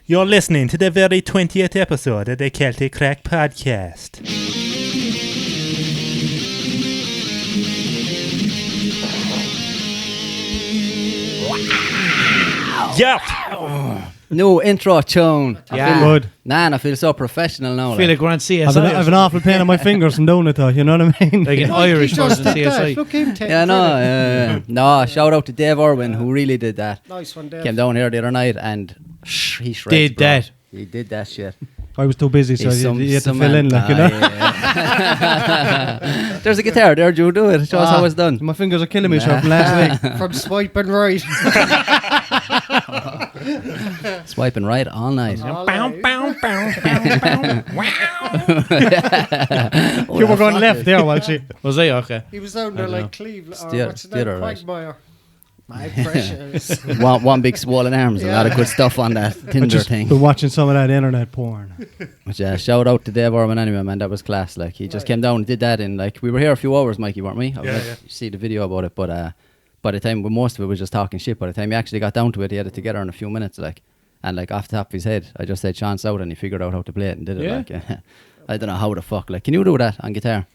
You're listening to the very 20th episode of the Celtic Crack Podcast. Yep. No intro tune. Yeah. Good. I feel so professional now. I feel like we're on CSI. I've an awful pain on my fingers from doing it though, you know what I mean? Like an Irish version of CSI. Look him take yeah, no. No, shout out to Dave Irwin who really did that. Nice one, Dave. Came down here the other night and he shreds, Did that. He did that shit. I was too busy, so you had to fill in, like, you know. Yeah. There's a guitar there, Jude. Do it. Show us how it's done. My fingers are killing me from last week. From swiping right. Swiping right all night. All Bow, right. bow, bow, bow, bow. Wow. You were going left there, while she. Was I? Okay. He was down there like Cleveland. Steer- What's his steer name? her right. Quagmire. My precious. one big swollen arms. A lot of good stuff on that Tinder Just thing. been watching some of that internet porn. But yeah, shout out to Dave Irwin anyway, man. That was class. Like he just came down and did that in like we were here a few hours, Mikey, weren't we? I Yeah, would yeah. see the video about it, but by the time most of it was just talking shit. By the time he actually got down to it, he had it together in a few minutes, like, and like off the top of his head, I just said chance out, and he figured out how to play it and did it. Yeah. Like, I don't know how the fuck. Like, can you do that on guitar?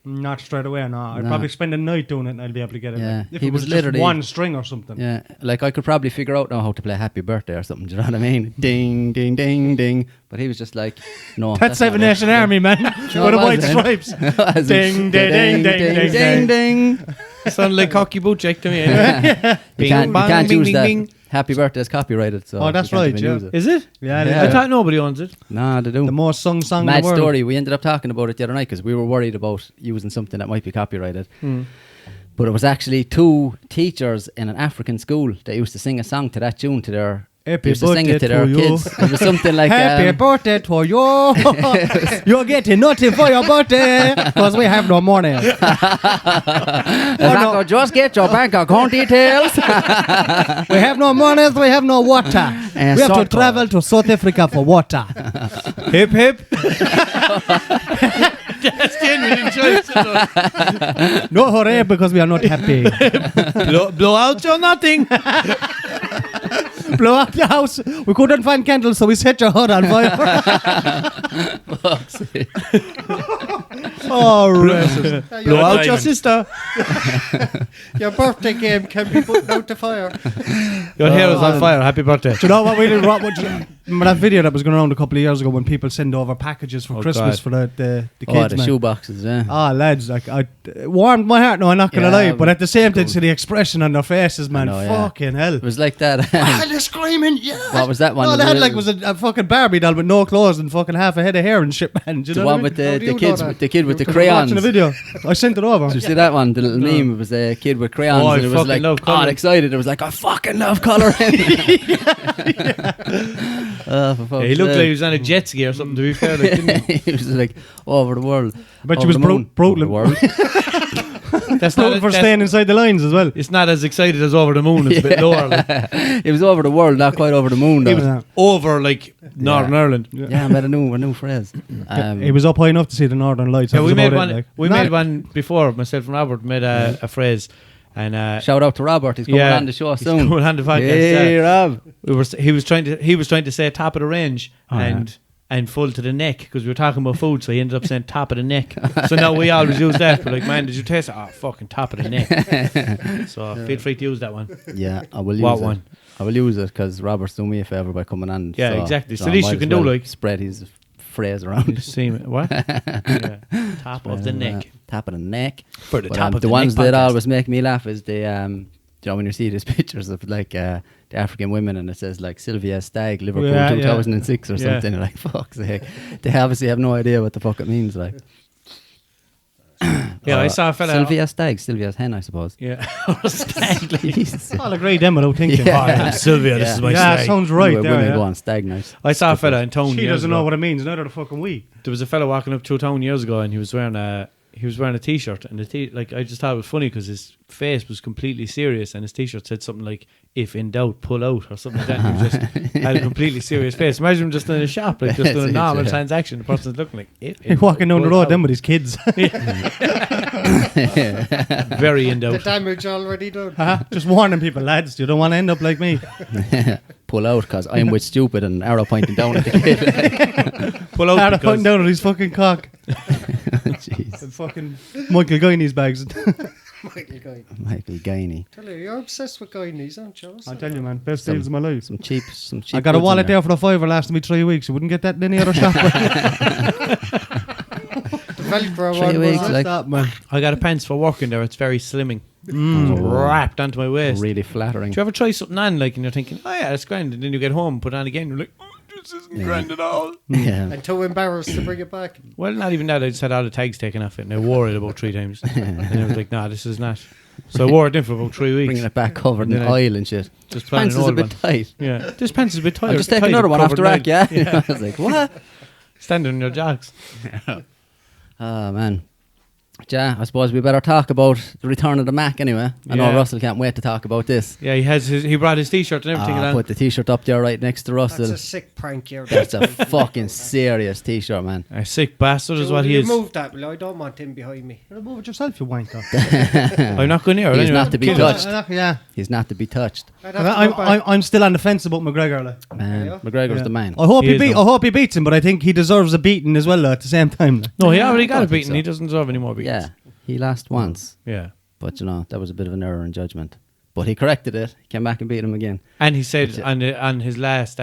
Not straight away, no. I'd No. probably spend a night doing it and I'll be able to get it. Yeah. Like, if He it was was just literally- one string or something. Yeah, like I could probably figure out now how to play Happy Birthday or something. Do you know what I mean? Ding, ding, ding, ding. But he was just like, no. That's Seven not it. Nation Army, man. No, With it the white wasn't. stripes. It wasn't. Ding, ding, ding, ding, ding, ding. Sounded like cocky boot check to me. You can't bing, use bing, that. bing. Happy Birthday is copyrighted. So Oh, that's you can't right, even yeah. use it. Is it? Yeah, Yeah. I thought nobody owns it. Nah, they do. the most sung song in Mad the world. story. We ended up talking about it the other night because we were worried about using something that might be copyrighted. But it was actually two teachers in an African school that used to sing a song to that tune to their. Happy They used to sing it to birthday their to you. kids. It was something like Happy birthday to you. You're getting nothing for your birthday because we have no money. no. Just get your bank account details. We have no money, we have no water. We have to salt travel to South Africa for water. Hip hip. That's genuine choice. No hurry because we are not happy. Blow out or nothing. Blow up the house. We couldn't find candles, so we set your hood on fire. Oh, racist. Blow out your Diamond. sister. Your birthday game can be put out to fire. Your hair is on fire. Happy birthday. Do you know what we did? Remember that video that was going around a couple of years ago when people send over packages for Oh, Christmas God. for the kids, Oh, the man? shoe boxes, yeah. Ah, lads, like it warmed my heart. No, I'm not gonna Yeah, lie, but at the same time, cool. see the expression on their faces, man. know, yeah. Fucking hell. It was like that. And they're screaming, yeah. What was that one? All they The had like little- was a fucking Barbie doll with no clothes and fucking half a head of hair and shit, man. Do you the know one what with How the do you kids, know with that? the kid with the I mean? crayons. Watching the video, I sent it over. Did you see that one? The little meme. It was a kid with crayons. Oh, I and it was fucking like love all colouring. excited. It was like I fucking love colouring. Oh, for fuck's He looked like he sake. was on a jet ski or something, to be fair. Like, didn't he? He was like over the world. I bet Over you was the moon. brutal Over the world. That's for not staying inside the lines as well. It's not as excited as Over the Moon. It's a bit lower. Like, It was over the world, not quite over the moon. He Though. was, over like Northern Ireland. Yeah, I made a new phrase. he was up high enough to see the Northern Lights. Yeah, That we was made about one. it, like. We No, made one before. Myself and Robert made a phrase, and Shout out to Robert. He's coming on the show he's soon. coming on the podcast. Hey, Rob. He was trying to say top of the range and full to the neck because we were talking about food, so he ended up saying top of the neck. So now we always use that. But like, man, did you taste it? Oh, fucking top of the neck. So feel free to use that one. Yeah, I will use What it. one? I will use it because Robert's doing me a favour by coming on. Yeah, exactly. So I at least might you as can do, well like- spread his phrase around. See me? What? Yeah. Top of the neck. Top of the neck. For the But, top of the the ones neck that podcast. always make me laugh is the you know, when you see these pictures of like the African women and it says like Sylvia Stagg, Liverpool Yeah, 2006 or Yeah. something. You're like, fuck's sake. They obviously have no idea what the fuck it means. Like, Yeah, I saw a fella. Sylvia Stagg, Sylvia's hen, I suppose. Yeah. Stag, like. Jesus. I'll agree them without thinking. Yeah. Sylvia, this is my Yeah, stag. sounds right Women there. go Yeah. on stag nights. I saw a fella in town. She years doesn't ago. know what it means. Neither the fucking we. There was a fella walking up to town years ago, and he was wearing a t-shirt, and like I just thought it was funny because his face was completely serious, and his t-shirt said something like "If in doubt, pull out" or something like that. And he just had a completely serious face. Imagine him just in a shop, like just doing a normal transaction. The person's looking like, "If in He's walking doubt, down the pull road out." then with his kids. Very in The doubt. damage already done. Just warning people, lads. You don't want to end up like me. Pull out because I'm with stupid and arrow pointing down at the kid. Pull out Hard putting because down on his fucking cock. Jeez. And fucking Michael Guiney's bags. Michael Guy. Michael Gainey. Tell you, you're obsessed with Guineas, aren't you? I'll tell you, man. Best deals of my life. Some cheap. I got a goods in wallet there for a $5 lasting me 3 weeks. You wouldn't get that in any other shop. Velcro 3 one, weeks, was it? like that, man. I got a pants for working there. It's very slimming. It's wrapped onto my waist. really flattering. Do you ever try something on like and you're thinking, oh yeah, it's grand, and then you get home, put it on again, you're like, oh, this isn't grand at all. Yeah. And too embarrassed to bring it back. Well, not even that. I just had all the tags taken off it, and I wore it about 3 times. And I was like, nah, this is not. So I wore it in for about 3 weeks. Bringing it back covered in Then I oil and shit. Just put on Pants an is a old bit one. tight. Yeah, this pants is a bit tight. I'll just take another one off the rack, yeah? I was like, what? Standing on your jocks. Oh, man. Yeah, I suppose we better talk about the return of the Mac anyway. I know Yeah. Russell can't wait to talk about this. Yeah, he brought his t-shirt and everything. I along. put the t-shirt up there right next to That's Russell. a sick prank you're That's a fucking serious t-shirt, man. A sick bastard is what he you is. move that, well, I don't want him behind me. Move it yourself, you wanker. I'm not going near it. He's anyway. not to be Kill it. touched. Yeah. He's not to be touched. I'd have to go back. I'm still on the fence about McGregor. Like. Man, Yeah. McGregor's Yeah. the man. I hope He he, is, I though. hope he beats him, but I think he deserves a beating as well at the same time. Like. No, he already got I a think beating. so. He doesn't deserve any more beatings. Yeah, he lost once. Yeah. But, that was a bit of an error in judgment. But he corrected it. He came back and beat him again. And he said That's it. on his last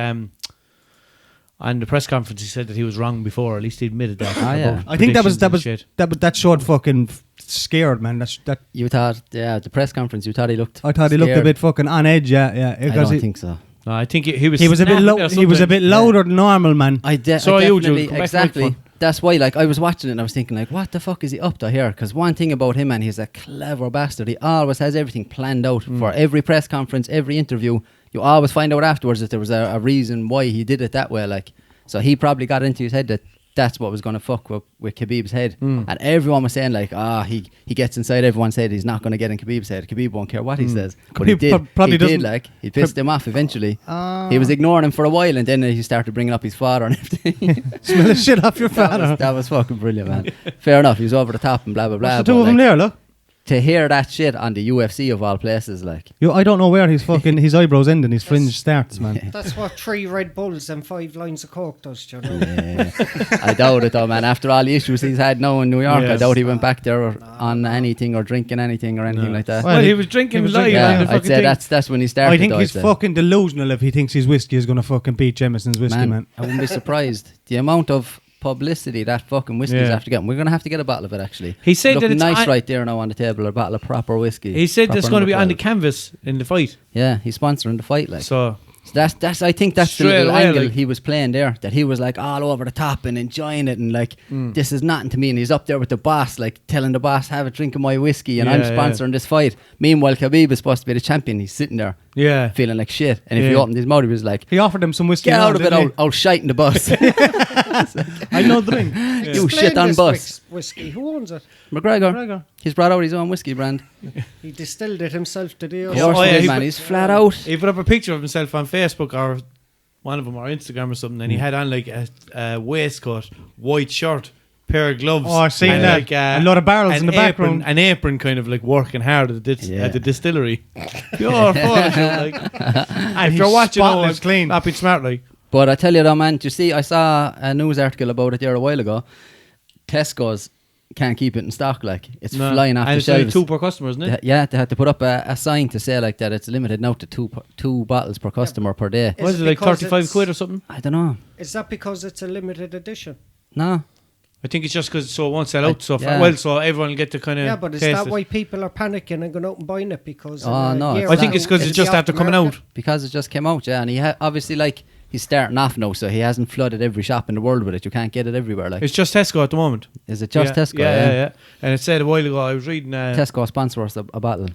on the press conference, he said that he was wrong before. At least he admitted that. Ah, yeah. about I think predictions and shit. that showed fucking scared, man. That You thought, at the press conference, you thought he looked I thought he looked a scared. bit fucking on edge. Yeah. I Because don't think so. No, I think he was. he was a bit snapping there he was a bit sometimes. louder than normal, man. I So are you, Jude. definitely, Come back to the exactly. microphone. That's why, I was watching it and I was thinking, what the fuck is he up to here? Because one thing about him, man, he's a clever bastard. He always has everything planned out for every press conference, every interview. You always find out afterwards that there was a reason why he did it that way. So he probably got into his head that that's what was going to fuck with Khabib's head. And everyone was saying, he gets inside everyone's head. He's not going to get in Khabib's head. Khabib won't care what he says. But he Khabib did. probably He did, doesn't- he pissed him off eventually. He was ignoring him for a while and then he started bringing up his father and everything. Smell the shit off your father. That was fucking brilliant, man. Fair enough, he was over the top and blah blah blah. What's the two but, of them there, look? to hear that shit on the UFC of all places, I don't know where his eyebrows end and his fringe starts, man. That's what 3 Red Bulls and 5 lines of coke does, do you know? Yeah. I doubt it though, man. After all the issues he's had now in New York, I Yes. doubt he went back there on anything or drinking anything or anything like that. Well, he was drinking live on the Yeah, fucking I'd say thing. that's when he started. I think though, he's I'd say. fucking delusional if he thinks his whiskey is going to fucking beat Jameson's whiskey, man. I wouldn't be surprised. The amount of publicity that fucking whiskey's Yeah. after getting. We're going to have to get a bottle of it, actually. He said Looking that it's nice on- right there now on the table, a bottle of proper whiskey. He said that's Proper going to be number on the 12. canvas in the fight. Yeah, he's sponsoring the fight, like. So That's I think that's the Straight little away, angle like- he was playing there, that he was like all over the top and enjoying it and like this is nothing to me, and he's up there with the boss, like telling the boss, have a drink of my whiskey and I'm Yeah, sponsoring this fight. Meanwhile Khabib is supposed to be the champion. He's sitting there yeah, feeling like shit, and if he Yeah. opened his mouth he was like, He offered him some whiskey. get now, out of it, didn't he? I'll shite in the bus. I know drink. You Explain shit on this bus. whiskey. Who owns it? McGregor. He's brought out his own whiskey brand. He distilled it himself today. Of Or course Oh, he yeah, did, he man. put- He's flat out. he put up a picture of himself on Facebook or one of them or Instagram or something, and he had on like a waistcoat, white shirt, pair of gloves. Oh, I've seen and that. like, A lot of barrels an in the apron, background. An apron, kind of like working hard at Yeah. the distillery. Pure photo shoot, like. And If you're watching, spotless clean. Not being smart, like. But I tell you though, man, do you see, I saw a news article about it there a while ago. Tesco's can't keep it in stock, like it's No. flying off and the it's only shelves. 2 per customer, isn't it? Yeah, they had to put up a sign to say like that it's limited now to two bottles per customer per day. Is Was it it like because 35 it's- quid or something? I don't know. Is that because it's a limited edition? No, I think it's just because so it won't sell out so far. yeah. Well, so everyone will get to kind of Yeah, but is taste that it. why people are panicking and going out and buying it? Because Oh, in a no, year it's I think now it's because it'll it's be just off after the coming market. out. because it just came out, yeah, and he obviously like he's starting off now, so he hasn't flooded every shop in the world with it. You can't get it everywhere. Like, It's just Tesco at the moment. is it just yeah, Tesco? Yeah. And it said a while ago, I was reading. Tesco sponsor us a bottle.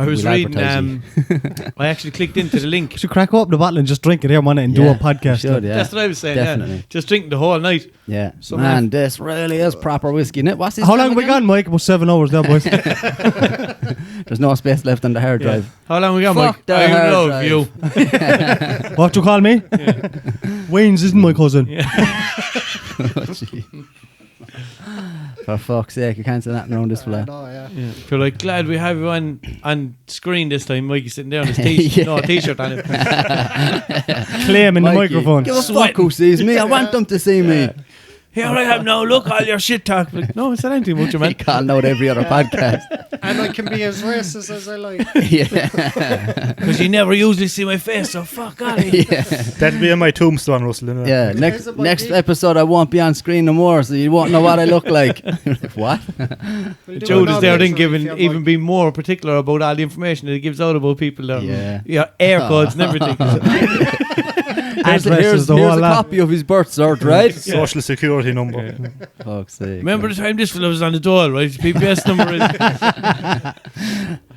I was We'll reading. advertise I actually clicked into the link. Should crack up the bottle and just drink it here one night and do Yeah, a podcast. should, yeah. That's what I was saying. Definitely. Yeah. Just drinking the whole night. Yeah, So man, man- this really is proper whiskey. Innit? What's his How name long have we again? gone, Mike? About 7 hours now, boys. There's no space left on the hard Yeah. drive. How long we got, Fuck Mike? the I hard love drive. you. What you call me? Wayne's isn't my cousin. Oh, gee. For fuck's sake, you can't say nothing around this fella. If you're like, glad we have you on screen this time, Mikey sitting there on his t-shirt, no t-shirt on him. Claiming the Mikey, microphone. give a fuck who sees me. I want them to see me. Here I am now, look, all your shit talk. Like, no, it's not anything much, man. He calling out every other podcast. And I can be as racist as I like. Yeah. Because you never usually see my face, so fuck all you. Yeah. That'll be on my tombstone, Russell. Innit? Yeah, next episode I won't be on screen no more, so you won't know what I look like. What? Jude is there then even being more particular about all the information that he gives out about people there. Yeah. Air codes and everything. Here's Addresses, the a whole lot. copy of his birth cert, right? Social security number. Fuck's sake. Remember the time this fellow was on the dole, right? His PPS number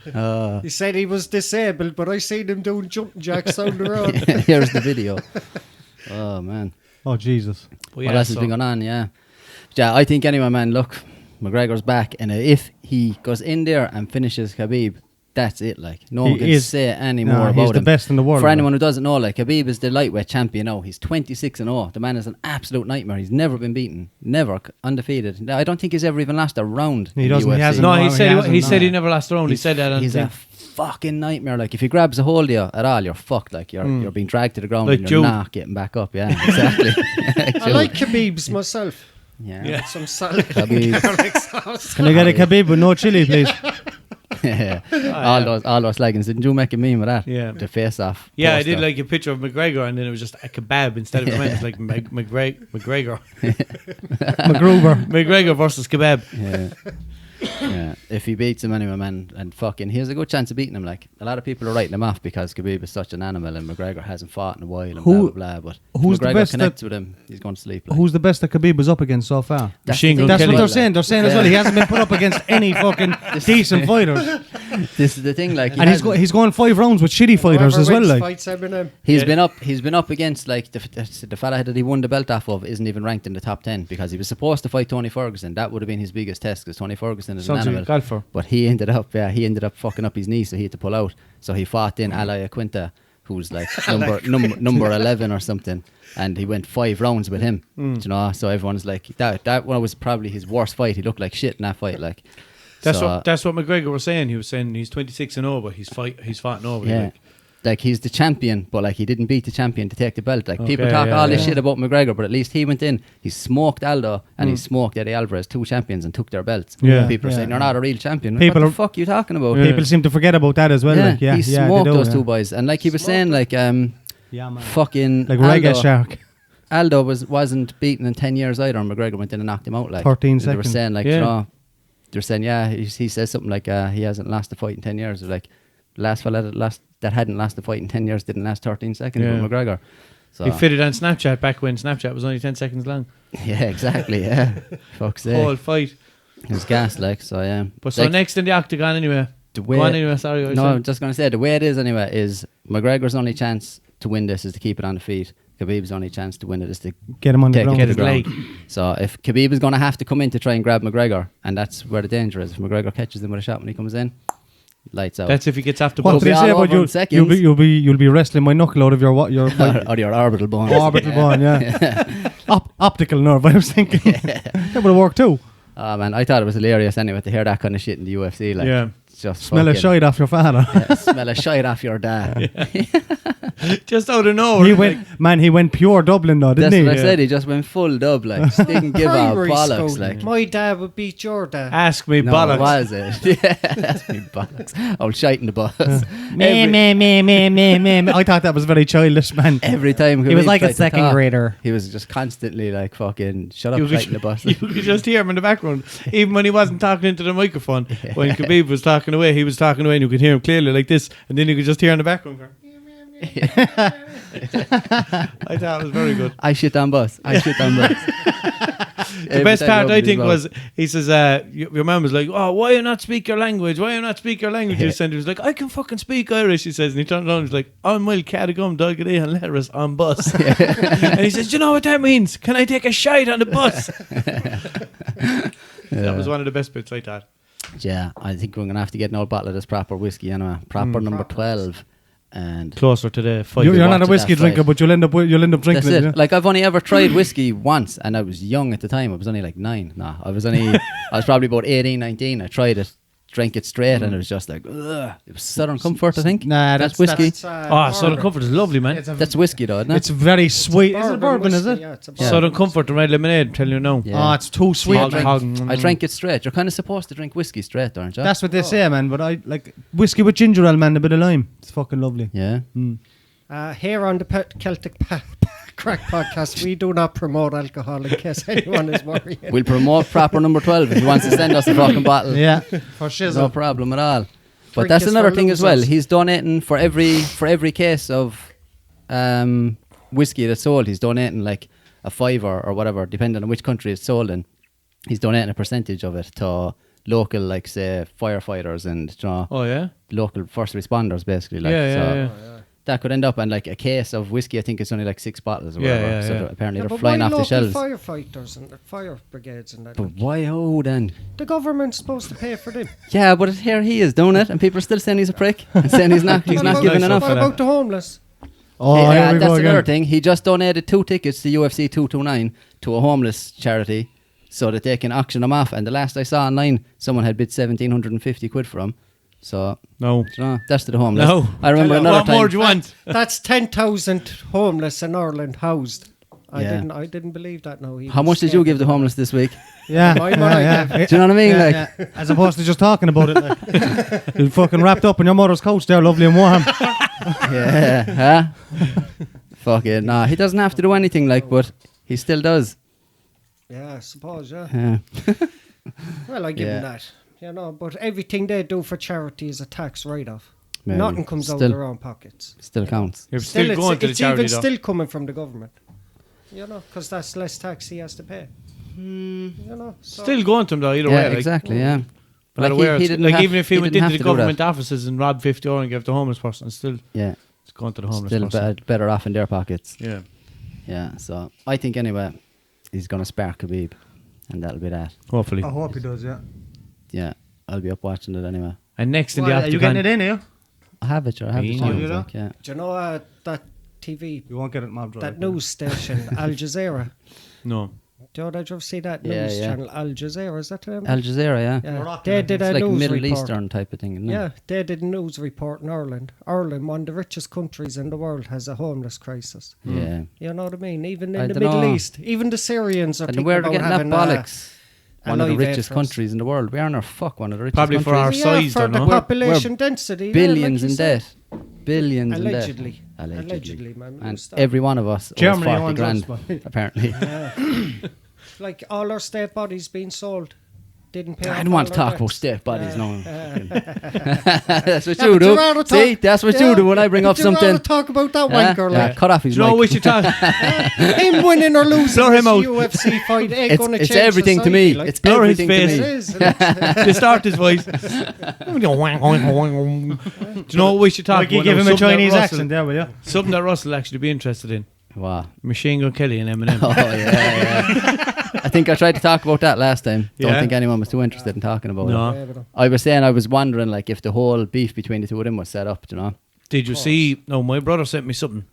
is... He said he was disabled, but I seen him doing jump jacks on the road. Here's the video. Oh, man. Oh, Jesus. Well, What else has been going on, yeah. I think anyway, man, look, McGregor's back, and if he goes in there and finishes Khabib, that's it, like. No one can say any more about him. He's the best in the world. For anyone who doesn't know, like, Khabib is the lightweight champion now. He's 26-0. The man is an absolute nightmare. He's never been beaten. Never. Undefeated. I don't think he's ever even lost a round. He doesn't. In the He UFC. hasn't. No, No, he said he never lost a round. He said that on He's a fucking nightmare. Like, if he grabs a hold of you at all, you're fucked. Like, you're being dragged to the ground Like and you're Jude. not getting back up. Yeah, exactly. I like Khabib's myself. Yeah. Some salad. Khabib. garlic sauce. Can I get a kebab with no chili, please? all those leggings. Didn't you make a meme of that? Yeah. The face off. Yeah, I poster. did like a picture of McGregor, and then it was just a kebab instead of a man. It's like McGregor. McGregor versus kebab. Yeah. Yeah. If he beats him anyway, man, and fucking, he has a good chance of beating him. Like, a lot of people are writing him off because Khabib is such an animal and McGregor hasn't fought in a while and blah, blah, blah. But who's if the McGregor best connects with him, he's going to sleep. Like. Who's the best that Khabib was up against so far? That's Machine the Gun thing. That's what Kelly. they're saying. They're saying as well. He hasn't been put up against any fucking decent fighters. This is the thing, like, And he's going 5 rounds with shitty fighters as well. Like, Fights Eminem. He's been up against, like, the fella that he won the belt off of isn't even ranked in the top 10 because he was supposed to fight Tony Ferguson. That would have been his biggest test because Tony Ferguson is an Sounds like a animal. golfer. But he ended up fucking up his knee, so he had to pull out. So he fought in Alaya Quinta, who's like number 11 or something, and he went 5 rounds with him. Do you know? So everyone's like, that one was probably his worst fight. He looked like shit in that fight. Like, That's what McGregor was saying. He was saying he's 26-0, but he's fought nobody. yeah. Like. Like, he's the champion, but like, he didn't beat the champion to take the belt. Like, people talk yeah, all this yeah. shit about McGregor, but at least he went in, he smoked Aldo and he smoked Eddie Alvarez, 2 champions, and took their belts. Yeah, People are yeah. saying you're not a real champion. People What are- the fuck are you talking about? people seem to forget about that as well. Yeah, Like, yeah, he yeah, smoked they do, those yeah. 2 boys, and like he was saying, like, Yeah, man. fucking Like Reggae Aldo, Shark. Aldo wasn't beaten in 10 years either, and McGregor went in and knocked him out. Like, 13 They were seconds. saying, like, Yeah. you know, they're saying, he says something like, he hasn't lost a fight in 10 years. They're like, last fella that hadn't lost a fight in 10 years didn't last 13 seconds Yeah. with McGregor. So, He fitted on Snapchat back when Snapchat was only 10 seconds long. yeah, exactly, yeah. Fuck's Whole sake. fight. It was gas, like, so yeah. But so Like, next in the octagon anyway. the Go on anyway, sorry. No, I'm just going to say, the way it is anyway is McGregor's only chance to win this is to keep it on the feet. Khabib's only chance to win it is to Get him on the take it ground. to Get the his ground. leg. So if Khabib is going to have to come in to try and grab McGregor, and that's where the danger is. If McGregor catches him with a shot when he comes in, lights out. That's if he gets off the What bus. We'll did be they say all about over in seconds. you'll be wrestling my knuckle out of your or your orbital bone. orbital bone, yeah. Optical nerve, I was thinking. That would have worked too. Oh man, I thought it was hilarious anyway to hear that kind of shit in the UFC. Like, Yeah. it's just Smell a fucking- shite off your father. smell a shite off your dad. Just out of nowhere. He went pure Dublin though, didn't That's he? what I said. He just went full dub, like, didn't give a Primary bollocks. school. Like, My dad would beat your dad. Ask me no, bollocks. was it? Yeah, that's me bollocks. Old shite in the bus. Me. I thought that was very childish, man. Every time He was Khabib like a tried to second talk, grader. He was just constantly like, fucking shut up, You shite in the bus. you could just hear him in the background, even when he wasn't talking into the microphone. When Khabib was talking away, he was talking away, and you could hear him clearly like this, and then you could just hear in the background. Going, I thought it was very good. I shit on bus. The best part I think was he says, your man was like, "Oh, why you not speak your language? Why you not speak your language?" And he was like, "I can fucking speak Irish." He says, and he turned around, and he's like, "I'm Will Cardigum, Doggy and Letters on bus." And he says, "Do you know what that means? Can I take a shite on the bus?" That was one of the best bits I thought. Yeah, I think we're gonna have to get an old bottle of this proper whiskey anyway. Proper number 12. and Closer to the 5. You're not watch a it whiskey that drinker, fight. but you'll end up drinking that's it. it. Like I've only ever tried whiskey once, and I was young at the time. I was only like 9. Nah, I was probably about 18, 19. I tried it, drank it straight, and it was just like, ugh. It was Southern Comfort, I think. Nah, that's whiskey. Southern Comfort is lovely, man. That's whiskey, though, isn't it? It's very sweet. Is it bourbon, is it? Yeah, it's a Yeah. Southern Comfort and red lemonade, I'm telling you now. Yeah. Oh, it's too sweet. I drank it straight. You're kind of supposed to drink whiskey straight, aren't you? That's what they say, man. But I like whiskey with ginger ale, man. A bit of lime. It's fucking lovely. yeah. Here on the Celtic Crack Podcast, we do not promote alcohol in case anyone is worried. We'll promote proper number 12 if he wants to send us a fucking bottle. Yeah, for shizzle. No problem at all. But Drink that's is another for thing as well. losers. He's donating for every case of whiskey that's sold. He's donating like a $5 or whatever, depending on which country it's sold in. He's donating a percentage of it to local, like say firefighters and Oh, yeah? local first responders, basically. Like, Yeah. that could end up in like a case of whiskey. I think it's only like 6 bottles or Yeah, whatever. yeah, so yeah. apparently Yeah, they're but flying why off the local shelves. firefighters and the fire brigades and that? But why then? The government's supposed to pay for them. Yeah, but here he is doing it, and people are still saying he's a prick and saying he's not What about- giving enough. What about the homeless? Oh, Hey, here we that's go another again. thing. He just donated 2 tickets to UFC 229 to a homeless charity so that they can auction them off. And the last I saw online, someone had bid 1,750 quid for him. So, No. you know, that's to the homeless. No. I remember another What more time. do you want? That's 10,000 homeless in Ireland housed. Yeah. I didn't believe that. No. How much did you give the homeless this week? Yeah, My money, Do you know what I mean? Like, yeah. As opposed to just talking about it. Like. You're fucking wrapped up in your mother's couch there, lovely and warm. yeah, huh? Fuck it. Nah, he doesn't have to do anything, like, but he still does. Yeah, I suppose, yeah. Yeah. Well, I give Yeah. them that. You know, but everything they do for charity is a tax write-off. Maybe. Nothing comes out Still- of their own pockets. Still counts. You're still it's, going to the it's charity, even though. still coming from the government. You know, because that's less tax he has to pay. You know, so Still going to him, though, either Yeah, way. Like, exactly, yeah. no matter Like, where he it's- didn't like have- even if he he went didn't into have the to do that. government offices and robbed 50 euro and gave the homeless person, still Yeah. it's going to the homeless Still person. better off in their pockets. Yeah. Yeah, so I think anyway, he's going to spark Khabib, and that'll be that. Hopefully. hope he does, yeah. Yeah, I'll be up watching it anyway. And next in the Are you getting it octagon, in, are you? I have it, sure. I have Me it. neither. Sounds You know? like, yeah. do you know that TV, You won't get it mob drive. that news station, Al Jazeera? no. Do you ever see that Yeah, news yeah. channel, Al Jazeera? Is that the name? Al Jazeera, yeah. Yeah, Moroccan, they I did It's a like news Middle report. Eastern type of thing, isn't it? Yeah, they did a news report in Ireland. Ireland, one of the richest countries in the world, has a homeless crisis. Yeah. You know what I mean? Even I in the dunno. Middle East, even the Syrians are And thinking where about they're getting that having bollocks. a One of the live aid richest for us. countries in the world. We are not one of the richest Probably for our countries. size, for don't the know. population density. yeah, Billions like you in said. debt. Billions in debt. Allegedly. Allegedly. Allegedly, man. And Stop. every one of us owes Germany 40 owns grand, us, but- apparently. Like all our state bodies being sold. Didn't pay I off didn't want all to our talk about debts. state bodies, no. That's what Yeah, you but do. you'd rather See, that's what you do when I bring up You'd rather something. talk about that Yeah, wanker, yeah, like. cut off his Do you know mic. what we should talk? Him winning or losing Blur him this out. UFC fight ain't gonna It's change everything to society, me. like. It's Blur his everything to face. It me. is. It's, Distort his voice. Do you know what we should talk Mikey, about? give him a Something that Chinese Russell- accent there, will you? Something that Russell actually be interested in. Wow. Machine Gun Kelly and Eminem. Oh, yeah. I think I tried to talk about that last time. Don't Yeah. think anyone was too interested in talking about No. it. yeah, but, I was saying I was wondering like if the whole beef between the two of them was set up, you know? Did you see? No, my brother sent me something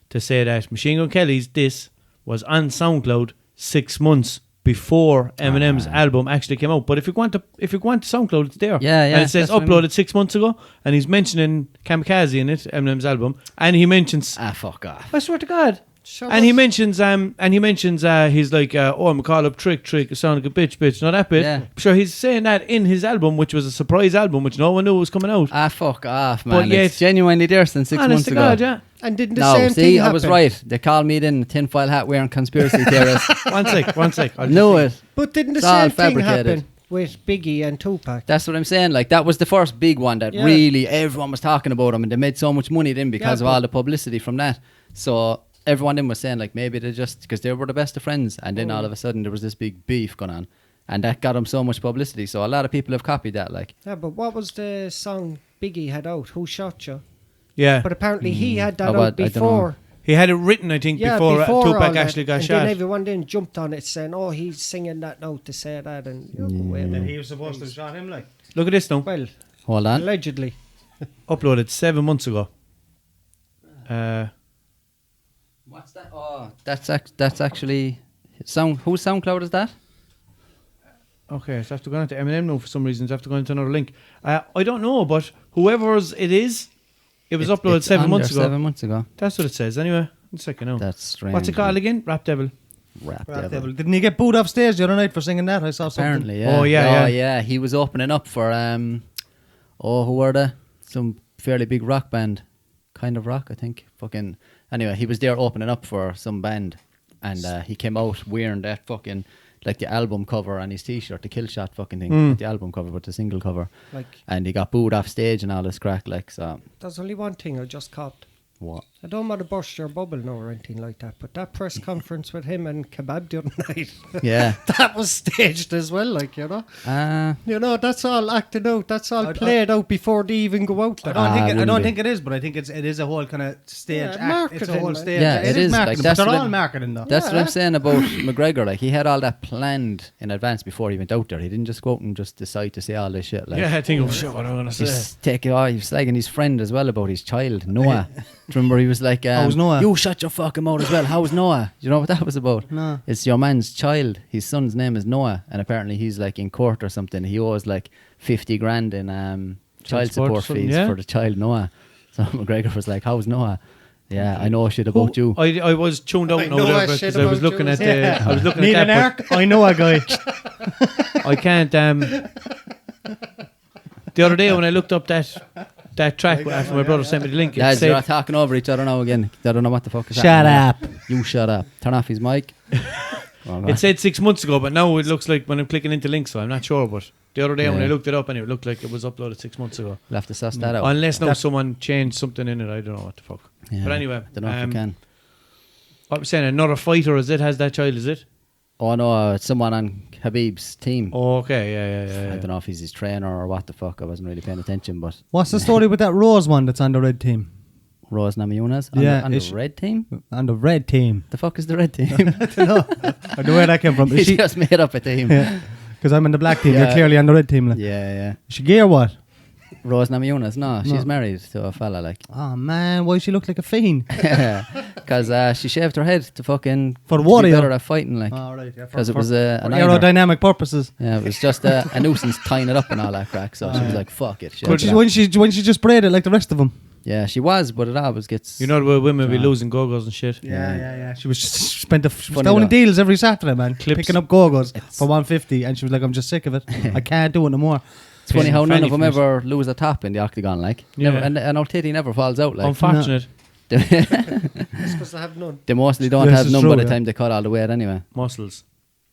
to say that Machine Gun Kelly's "This" was on SoundCloud 6 months before Eminem's album actually came out. But if you go on to SoundCloud, it's there. Yeah, yeah, And it says that's what I mean. uploaded 6 months ago, and he's mentioning Kamikaze in it, Eminem's album, and he mentions. Ah, fuck off. I swear to God. Shut And up. he mentions he's like oh, I'm call up trick it sound like a bitch not that bit. Yeah. Sure, he's saying that in his album, which was a surprise album, which no one knew was coming out. Ah, fuck off, man. But yet- It's genuinely there since 6 Honest months to ago. God, yeah. And didn't the No, same see, thing I happen? was right. They called me then tinfoil hat wearing conspiracy theorist. One sec. I'll Knew just it. But didn't the It's all same thing fabricated. happen with Biggie and Tupac? That's what I'm saying. Like that was the first big one that Yeah. really everyone was talking about them, and they made so much money then because Yeah, of but- all the publicity from that. So everyone then was saying like maybe they just because they were the best of friends, and then all of a sudden there was this big beef going on, and that got them so much publicity. So a lot of people have copied that. Like Yeah, but what was the song Biggie had out? Who Shot You? Yeah. But apparently he had that Oh, but out I dunno. before. He had it written, I think, Yeah, before, before all Tupac that. actually got and shot. then everyone then jumped on it saying, "Oh, he's singing that note to say that," and you go, wait a minute. He was supposed to have shot him, like. Look at this now. Well, hold on, allegedly. Uploaded 7 months ago. What's that? Oh, that's actually whose SoundCloud is that? Okay, so I have to go into Eminem now for some reason. I have to go into another link. I don't know, but whoever's it is, it was uploaded It's 7 months ago. 7 months ago. That's what it says. Anyway, one second now. That's strange. What's it called again? Rap Devil. Rap Rap Devil. Devil. Didn't he get booed off stage the other night for singing that? I saw something. Apparently, yeah. Oh, yeah. yeah. He was opening up for who were they? Some fairly big rock band, kind of rock, I think. Fucking. Anyway, he was there opening up for some band, and he came out wearing that fucking like the album cover on his t-shirt, the Kill Shot fucking thing, not the album cover, but the single cover. And he got booed off stage and all this crack. Like, so. There's only one thing I just caught. What? I don't want to burst your bubble now or anything like that, but that press conference with him and Kebab the other night, Yeah. that was staged as well, like, you know. You know, that's all acted out. That's all played out before they even go out there. I don't think it is, but I think it is a whole kind of stage act. It's a whole marketing, stage. Yeah, it is. Like, marketing, that's but they're what all it- marketing though. That's what I'm saying about McGregor. Like, he had all that planned in advance before he went out there. He didn't just go out and just decide to say all this shit. Like, Yeah, I think, oh shit, what am I going to say? he was slagging his friend as well about his child, Noah. Do you remember he was like, How's Noah? You shut your fucking mouth as well. How's Noah? Do you know what that was about? No. It's your man's child. His son's name is Noah, and apparently he's like in court or something. He owes like 50 grand in child support fees for the child Noah. So McGregor was like, how's Noah? Yeah, I know shit about you. I was tuned out I now know there shit because I was about looking you. at the. I was looking Need at an that. arc? I know a guy. But I can't. The other day when I looked up that track after my brother sent me the link, it Lads, said, you're talking over each other now again. I don't know what the fuck is Shut happening. up. You shut up. Turn off his mic. it said 6 months ago, but now it looks like when I'm clicking into links, so I'm not sure. But the other day when I looked it up, and it looked like it was uploaded 6 months ago. We'll have to suss that out. Unless now someone changed something in it, I don't know what the fuck. Yeah, But anyway, I don't know if you can. I was saying another fighter has that child, is it? Oh no, it's someone on Habib's team. Oh, okay, yeah. I don't know if he's his trainer or what the fuck. I wasn't really paying attention, but What's the story with that Rose one that's on the red team? Rose Namajunas Yeah, on the is- red team. On the red team. The fuck is the red team? I don't know. I don't know where that came from. He Is she? just made up a team. Because I'm in the black team. Yeah. You're clearly on the red team. Like. Yeah. Is she gay or what? Rose Namajunas. No, she's married to a fella like. Oh man, why does she look like a fiend? Because she shaved her head to fucking For to what, be yeah? better at fighting like. Oh, right, yeah. Because it was a for niner. aerodynamic purposes. Yeah, it was just a nuisance tying it up and all that crack. So she was like, "Fuck it." When she just braided it like the rest of them. Yeah, she was, but it always gets. You know the way women be losing go-go's and shit. Yeah. She was spent she was Funny down in though. deals every Saturday, man. Clips. Picking up go-go's for 150, and she was like, "I'm just sick of it. I can't do it no more." It's funny how none Fanny of them from it. ever lose a top in the octagon, like. Yeah. Never, and our titty never falls out, like. Unfortunate. It's because they have none. They mostly don't Yes, have it's none true, by the yeah. time they cut all the weight anyway. Muscles.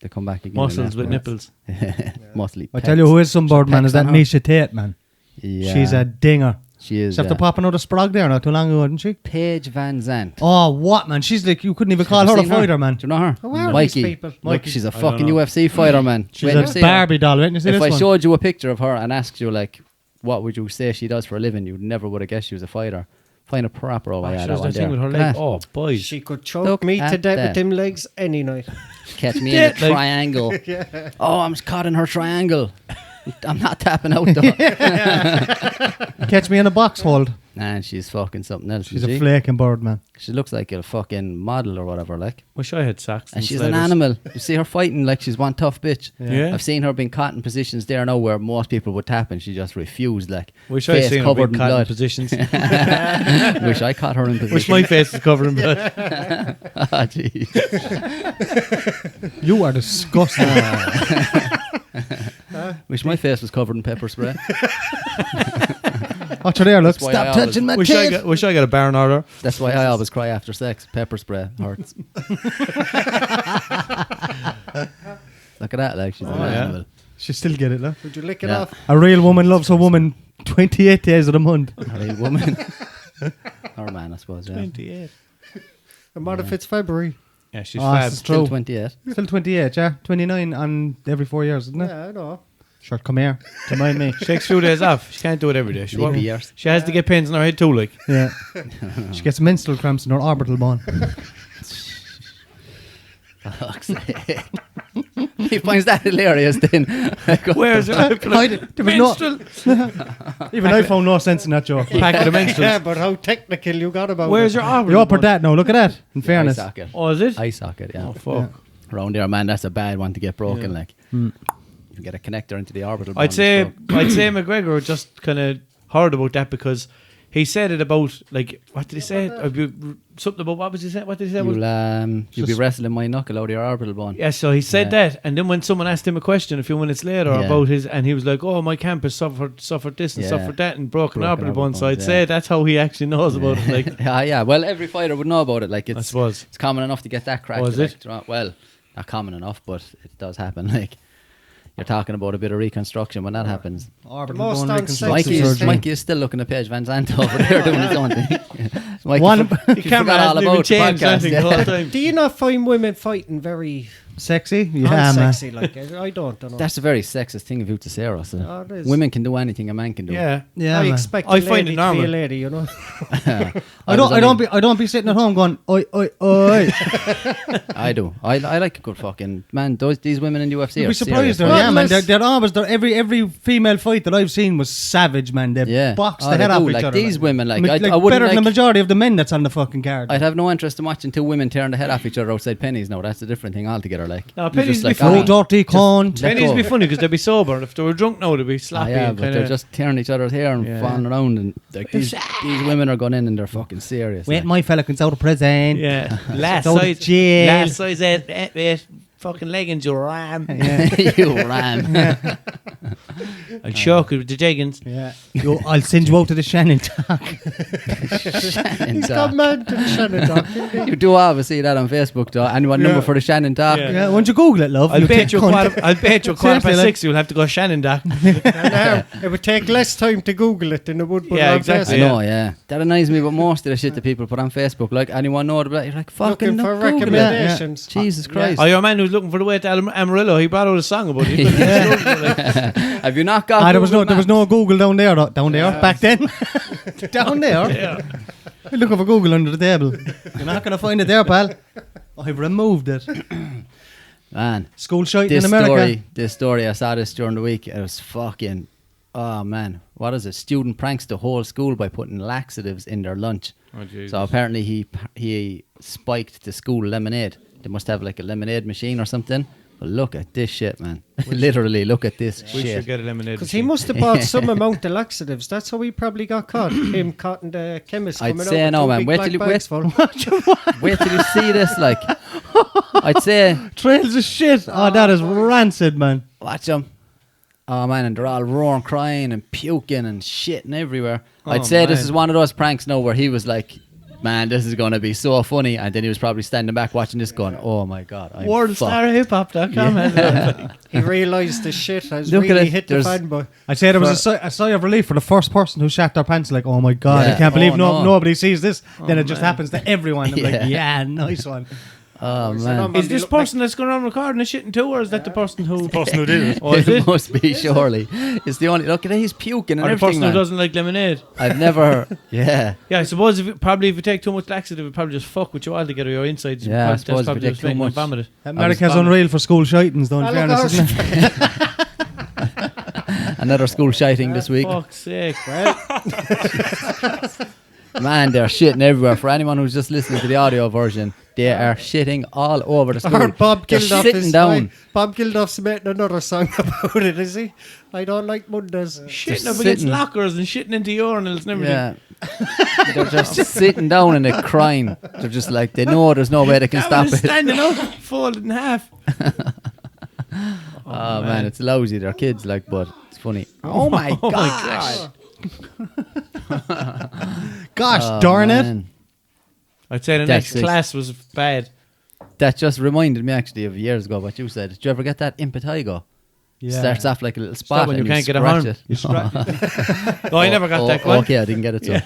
They come back again. Muscles with afterwards. nipples. Mostly. I tell you who is some bird, man, is that pecs on her. Misha Tate, man. Yeah. She's a dinger. She is. She after popping out a sprog there not too long ago, didn't she? Paige Van Zandt. Oh, what, man? She's like, you couldn't even call Have her you a seen fighter, man. Do you know her? Who are Mikey. these people? Look, she's a don't fucking know. UFC fighter, man. She's Wait till you a see her. Barbie doll, right? You see If this I one? showed you a picture of her and asked you, like, what would you say she does for a living, you never would have guessed she was a fighter. Find a proper old Oh, that she does one that thing there. with her Look leg. at that. Oh, boys. She could choke Look me to at death that. with them legs any night. Catch me in Yeah, a like- triangle. Oh, I'm caught in her triangle. I'm not tapping out though. Catch me in a box hold. And she's fucking something else. She's isn't a she? flaking bird, man. She looks like a fucking model or whatever, like. Wish I had sacks. And she's an animal. You see her fighting like she's one tough bitch. Yeah. I've seen her being caught in positions there now where most people would tap and she just refused, like. Wish I face seen her covered being in caught in blood. positions. Wish I caught her in position. Wish my face was covered in blood. Ah, jeez. You are disgusting. Wish my face was covered in pepper spray. Watch her there, look. That's why I Stop always- touching my Wish I teeth. got a barn order. That's why I always cry after sex. Pepper spray hurts. Look at that, like she's an yeah. animal. She still get it, look. Would you lick it Yeah. off? A real woman loves a woman 28 days of the month. A real woman. Or man, I suppose, yeah. 28. And what if it's February? Yeah, she's Oh, fab. it's Still true. 28. Still 28, yeah. 29 on every 4 years, isn't it? Yeah, I know. Sure, come here. To mind me. She takes 2 days off. She can't do it every day. Leap years. She has to get pains in her head too, like. Yeah. She gets menstrual cramps in her orbital bone. Fuck's sake. He finds that hilarious then. Where's her? There was no, Even I found no sense in that joke. Pack of the menstruals. Yeah, but how technical you got about Where's it. your orbital You're up for bone? that now. Look at that. In Eye fairness. socket. Oh, is it? Eye socket, yeah. Oh, fuck. Around there, man, that's a bad one to get broken. Yeah. Like, Mm. you get a connector into the orbital bone. I'd say McGregor just kind of heard about that because he said it about, like, what did he say? Something about, what was he saying? What did he say? you'll be Just- wrestling my knuckle out of your orbital bone. Yeah, so he said that, and then when someone asked him a question a few minutes later Yeah. about his, and he was like, "Oh, my campus suffered this and Yeah. suffered that, and broken Broken orbital bone." So orbital I'd bones, say yeah. that's how he actually knows about it. Like, Yeah. Well, every fighter would know about it. Like, I it's suppose. it's common enough to get that cracked. Oh, is like, it? Well, not common enough, but it does happen. Like, you're talking about a bit of reconstruction when that happens. Orbital Most bone on reconstruction sexy surgery. Mikey is still looking at Paige Van Zandt over there doing his own thing. Mikey, One- he forgot all about the changed podcast. anything the whole time. Do you not find women fighting very Sexy? Yeah, man. unsexy? Like, I don't know. That's a very sexist thing of you to say, Russ. Oh, it is. Women can do anything a man can do. Yeah, Yeah, I man. expect I a find lady it to be normal. a lady, you know. I don't be sitting at home going, oi, oi, oi. I do. I like a good fucking man. These women in UFC You'd are be surprised, though. serious. Yeah, man. Unless- They're always, every female fight that I've seen was savage, man. They Yeah. box Oh, the they head do. off each Like, other. these women, like, I I better wouldn't than the like- majority of the men that's on the fucking card. I'd have no interest in watching two women tearing the head off each other outside pennies. No, that's a different thing altogether. Like, No, you're pennies just like, before- Oh, ah, dirty cunt. let pennies go. be funny because they'd be sober, and if they were drunk now, they'd be Ah, slappy. yeah, and but kinda, they're just tearing each other's hair and Yeah. falling around, and like these women are going in and they're fucking serious. Wait, like. my fella comes out of prison. yeah, last Go to size, jail. last size, fucking leggings, you ram. You ram. I'll choke you with the jeggings. Yeah. Yo, I'll send you out to the Shannon talk. Shannon He's got Talk. mad to the Shannon Doc, isn't he? You do always see that on Facebook, though. Anyone number for the Shannon Talk? Yeah. Yeah, won't you Google it, love? I'll You bet you cunt. I'll bet you quarter Seriously, past like- 6 you'll have to go Shannon Doc. Now, it would take less time to Google it than it would put Yeah, it on exactly. I Facebook. know, yeah. That annoys me, but most of the shit that people put on Facebook, like, anyone know about it? You're like, fucking Looking for Google it. recommendations. Jesus Christ. Oh, your man who's looking for the way to Amarillo, he brought out a song about it. Have you not got There was Google no Maps? Google down there, back then. Down there. Yeah. You're looking for Google under the table. You're not gonna find it there, pal. I've removed it. Man, School shite this in America. story, I saw this during the week. It was fucking, oh man, what is it? Student pranks the whole school by putting laxatives in their lunch. Oh, Jesus. So apparently he spiked the school lemonade. They must have like a lemonade machine or something. But look at this shit, man. Literally, look at this We should shit. get eliminated. Because he must have bought some amount of laxatives. That's how he probably got caught. Him caught in the chemist I'd coming say out no, with man. two Wait big till you- black bags full. Wait till you see this, like. I'd say, Trails of shit. Oh, that is rancid, man. watch them. Oh man, and they're all roaring, crying and puking and shitting everywhere. I'd say this man. is one of those pranks now where he was like, man, this is going to be so funny. And then he was probably standing back watching this going, oh my God. I'm fucked. WorldStarHipHop.com. He realised the shit has Look at really it. hit the There's- fan, boy. I'd say there was a sigh of relief for the first person who shat their pants. Like, oh my God, Yeah. I can't believe Oh, no. nobody sees this. Then it just happens to everyone. I'm Yeah. like, yeah, nice one. Oh So man. no, Is this look like- person that's going around recording the shitting too, or is that the person who Person who did it. Oh, is It it? must be, surely. It's the only, look at it, he's puking and Or the everything, person who man. doesn't like lemonade? I've never, yeah. Yeah, I suppose if you take too much laxative, it probably just fuck with you all together. Your insides. Yeah, I That's suppose if probably you just take too making you much- vomit it. America's vomit. unreal for school shitings, though, in Ah, fairness, look, isn't it? Another school shiting this week. Fuck's sake. Man, they're shitting everywhere. For anyone who's just listening to the audio version, they are shitting all over the I school. heard Bob They're Geldof sitting is down. Bob Geldof's making another song about it, is he? I don't like Mondays. Shitting Just up against sitting. lockers and shitting into urinals and everything. Yeah. They're just sitting down and they're crying. They're just like, they know there's no way they can That stop was it. standing up, folded in half. Oh man, it's lousy. They're kids, like, but it's funny. Oh my Oh my gosh. Gosh Oh, darn it. man. I'd say the That's next it. class was bad. That just reminded me actually of years ago what you said. Did you ever get that impetigo? Yeah. Starts off like a little spot when and you can't get a scratch horn. it. No, I never got that one. Okay, I didn't get it. So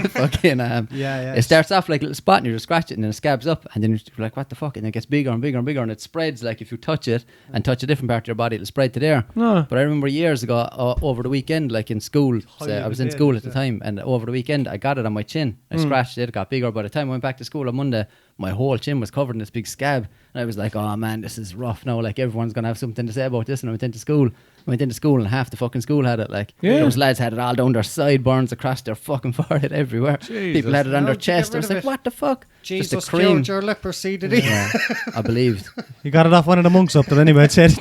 fucking Yeah. it starts off like a little spot and you just scratch it and then it scabs up and then you're like, what the fuck? And it gets bigger and bigger and bigger and it spreads. Like if you touch it and touch a different part of your body, it'll spread to there. No. But I remember years ago over the weekend, like in school, Highly I was in related, school at the yeah. time, and over the weekend I got it on my chin. I scratched it, it got bigger. By the time I went back to school on Monday, my whole chin was covered in this big scab. And I was like, oh man, this is rough now. Like everyone's going to have something to say about this. And I went into school and half the fucking school had it. Like those lads had it all down their sideburns, across their fucking forehead, everywhere. Jesus. People had it on their chest. I was like, what the fuck? Jesus just a cream. cured your leprosy, did he? Yeah, I believed. You got it off one of the monks up there anyway. It said,